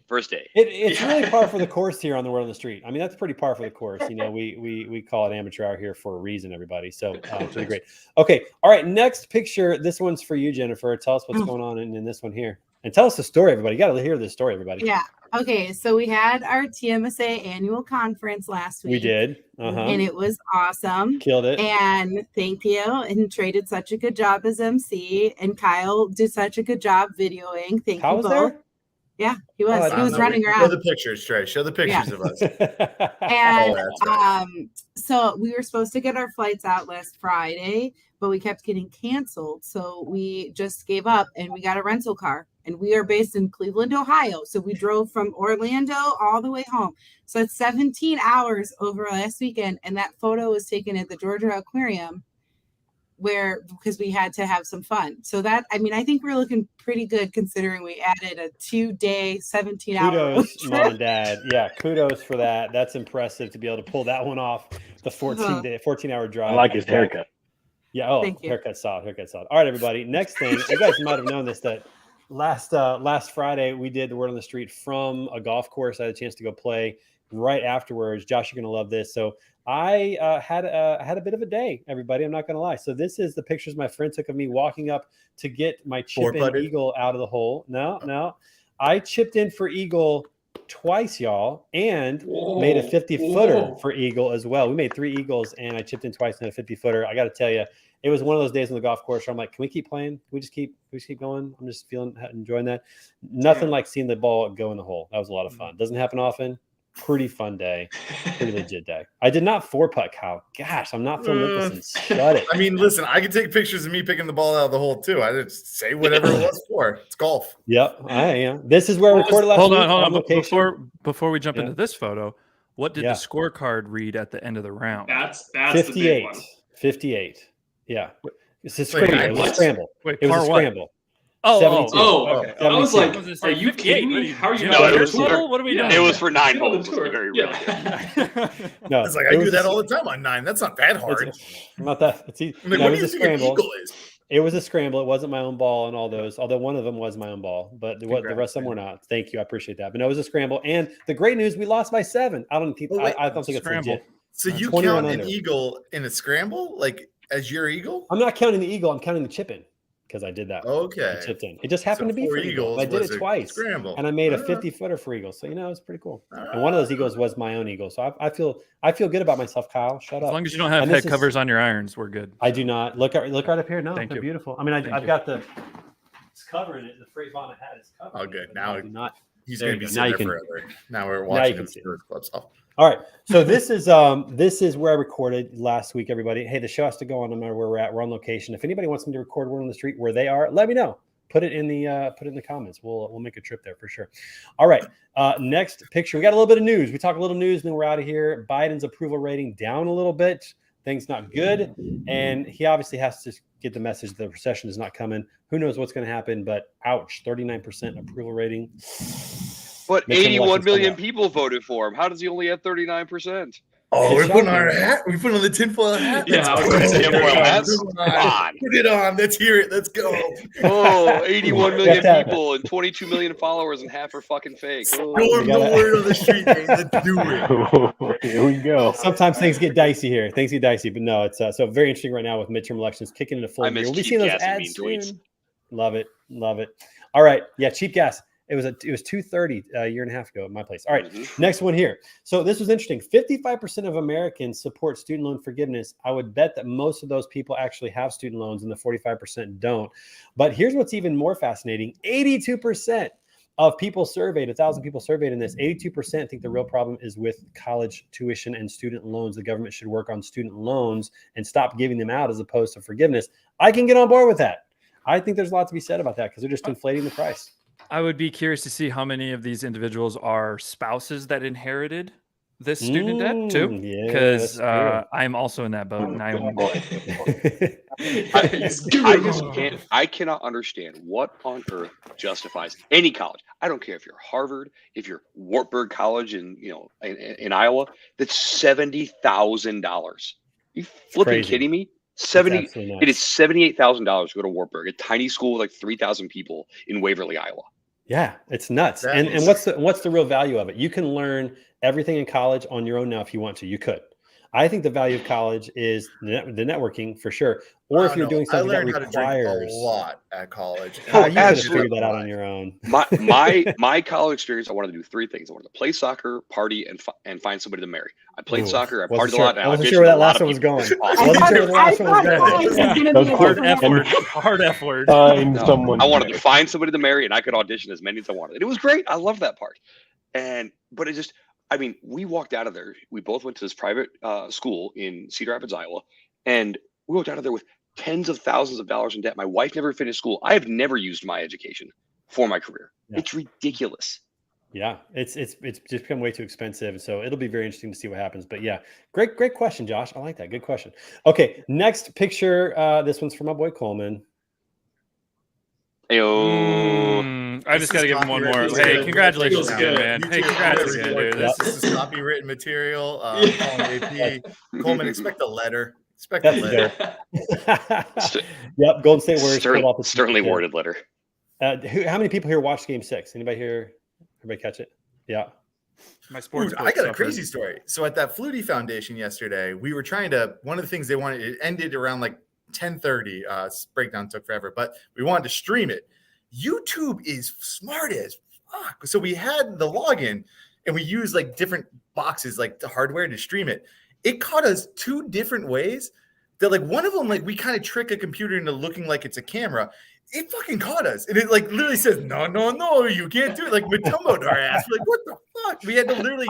It's really par for the course here on the Word on the Street. I mean, that's pretty par for the course. You know, we call it amateur hour here for a reason, everybody. So it's really great. Okay, all right. Next picture. This one's for you, Jennifer. Tell us what's going on in this one here, and tell us the story, everybody. You got to hear this story, everybody. Yeah. Okay, so we had our TMSA annual conference last week. We did. And it was awesome. Killed it. And thank you. And Trey did such a good job as MC. And Kyle did such a good job videoing. Thank you both. There? Yeah, he was. He was running around. Show the pictures, Trey. Show the pictures of us. And so we were supposed to get our flights out last Friday, but we kept getting canceled. So we just gave up and we got a rental car. And we are based in Cleveland, Ohio. So we drove from Orlando all the way home. So it's 17 hours over last weekend. And that photo was taken at the Georgia Aquarium because we had to have some fun. So that, I mean, I think we're looking pretty good considering we added a 2-day, 17-hour Kudos, Mom and Dad. Yeah, kudos for that. That's impressive to be able to pull that one off, the 14-hour drive. I like his haircut. Yeah, haircut solid. All right, everybody. Next thing, you guys might have known this, that last Friday we did the Word on the Street from a golf course. I had a chance to go play right afterwards. Josh, you're gonna love this. So I had a bit of a day, everybody. I'm not gonna lie. So this is the pictures my friend took of me walking up to get my chip-in eagle out of the hole. No, I chipped in for eagle twice, y'all, and made a 50-footer for eagle as well. We made 3 eagles, and I chipped in twice and a 50-footer. I got to tell you, it was one of those days on the golf course where I'm like, can we keep playing? Can we just keep going? I'm just enjoying that. Nothing like seeing the ball go in the hole. That was a lot of fun. Doesn't happen often. Pretty fun day. Pretty legit day. I did not 4-putt, Kyle. Gosh, I'm not Phil Mickelson. Shut it. I mean, listen, I can take pictures of me picking the ball out of the hole too. I just say whatever it was for. It's golf. Yep, I am. This is where I recorded last week. Hold on. Before we jump into this photo, what did the scorecard read at the end of the round? That's 58. The big one. 58. Yeah. It's a scramble. It was a scramble. Wait, it was a scramble. Okay. I was like, are you kidding me? How are you what are we doing? It was for 9 holes. Very No, it's like I do that all the time on 9. That's not that hard. Not that. It's easy. Like, no, what do you think an eagle is? It was a scramble. It wasn't my own ball and all those, although one of them was my own ball, but the rest of them were not. Thank you. I appreciate that. But no, it was a scramble. And the great news, we lost by 7. I don't think it's legit. So you count an eagle in a scramble? Like as your eagle? I'm not counting the eagle. I'm counting the chip in. Because I did that. Okay. Chipped in. It just happened to be for eagles. I did it twice. Scramble. And I made a 50-footer for eagles. So, it was pretty cool. And one of those eagles was my own eagle. So I feel good about myself, Kyle. Shut up. As long as you don't have head covers on your irons, we're good. I do not. Look right up here. No, they're beautiful. I mean, I've got it's covering it. The Freightvana hat is covering. Oh, good. Now he's going to be sitting there forever. Now we're watching him for clubs off. All right. So this is where I recorded last week, everybody. Hey, the show has to go on no matter where we're at. We're on location. If anybody wants me to record Word on the Street where they are, let me know. Put it in the comments. We'll make a trip there for sure. All right. Next picture. We got a little bit of news. We talk a little news, and then we're out of here. Biden's approval rating down a little bit. Things not good. And he obviously has to get the message that the recession is not coming. Who knows what's going to happen, but ouch, 39% approval rating. But 81 million people voted for him. How does he only have 39%? Oh, we're putting on our hat. We put on the tinfoil hat. Yeah, I was going to say tinfoil hats. Come on. Put it on. Let's hear it. Let's go. Oh, 81 million people and 22 million followers, and half are fucking fake. Storm the word on the street, man. Let's do it. Here we go. Sometimes things get dicey here. Things get dicey, but no, it's so very interesting right now with midterm elections kicking into full gear. We'll be seeing those ads soon. Love it. All right, yeah, cheap gas. It was 2:30 a year and a half ago at my place. All right, next one here. So this was interesting. 55% of Americans support student loan forgiveness. I would bet that most of those people actually have student loans and the 45% don't. But here's what's even more fascinating. 82% of people surveyed, 1,000 people surveyed in this, 82% think the real problem is with college tuition and student loans. The government should work on student loans and stop giving them out as opposed to forgiveness. I can get on board with that. I think there's a lot to be said about that because they're just inflating the price. I would be curious to see how many of these individuals are spouses that inherited this student debt too, because I'm also in that boat. And I cannot understand what on earth justifies any college. I don't care if you're Harvard, if you're Wartburg College in Iowa, that's $70,000. You flipping kidding me? It is $78,000 to go to Wartburg, a tiny school with like 3,000 people in Waverly, Iowa. Yeah, it's nuts. And what's the real value of it? You can learn everything in college on your own now if you want to. You could. I think the value of college is the networking for sure. Or if you're doing something that requires a lot at college. You could have figured that out on your own. My college experience, I wanted to do three things. I wanted to play soccer, party, and find somebody to marry. I played soccer. I partied a lot. I wasn't sure where that last one was going. Hard F word. I wanted to find somebody to marry, and I could audition as many as I wanted. It was great. I loved that part. But it just, I mean, we walked out of there. We both went to this private school in Cedar Rapids, Iowa, and we walked out of there with tens of thousands of dollars in debt. My wife never finished school. I have never used my education for my career. Yeah. It's ridiculous. Yeah, it's just become way too expensive. So it'll be very interesting to see what happens. But yeah, great question, Josh. I like that. Good question. Okay, next picture. This one's from my boy Coleman. I just got to give him one more. Hey, congratulations again, man. Hey, congrats again, dude. This is copywritten material. AP. Coleman, expect a letter. Expect a letter. Yep, Golden State Warriors. Sternly worded letter. How many people here watched Game 6? Anybody here? Everybody catch it? Yeah. My sports. I got a crazy story. So at that Flutie Foundation yesterday, we were trying to. One of the things they wanted, it ended around like 10:30. Breakdown took forever, but we wanted to stream it. YouTube is smart as fuck. So we had the login and we used like different boxes, like the hardware to stream it. It caught us two different ways. That like one of them, like we kind of trick a computer into looking like it's a camera. It fucking caught us. And it like literally says, no, you can't do it. Like we tumbled our ass. We're like, what the fuck? We had to literally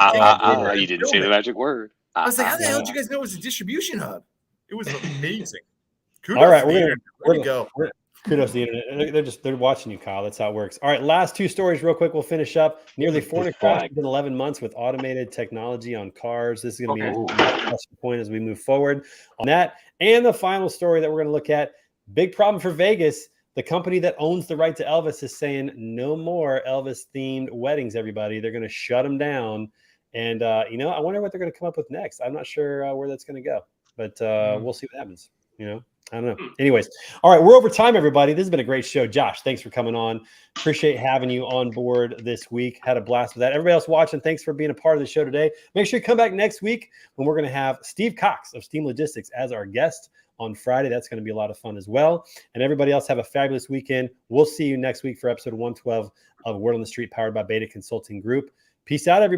you didn't say the magic word. I was like, how the hell did you guys know it was a distribution hub? It was amazing. Kudos. All right, we're gonna go. Kudos to the internet. They're watching you, Kyle. That's how it works. All right, last two stories real quick. We'll finish up. Nearly 400 crashes in 11 months with automated technology on cars. This is going to be a point as we move forward on that. And the final story that we're going to look at, big problem for Vegas. The company that owns the right to Elvis is saying no more Elvis-themed weddings, everybody. They're going to shut them down. And, I wonder what they're going to come up with next. I'm not sure where that's going to go. But we'll see what happens, I don't know. Anyways, all right, we're over time, everybody. This has been a great show. Josh, thanks for coming on. Appreciate having you on board this week. Had a blast with that. Everybody else watching, thanks for being a part of the show today. Make sure you come back next week when we're going to have Steve Cox of Steam Logistics as our guest on Friday. That's going to be a lot of fun as well. And everybody else have a fabulous weekend. We'll see you next week for episode 112 of Word on the Street, powered by Beta Consulting Group. Peace out, everybody.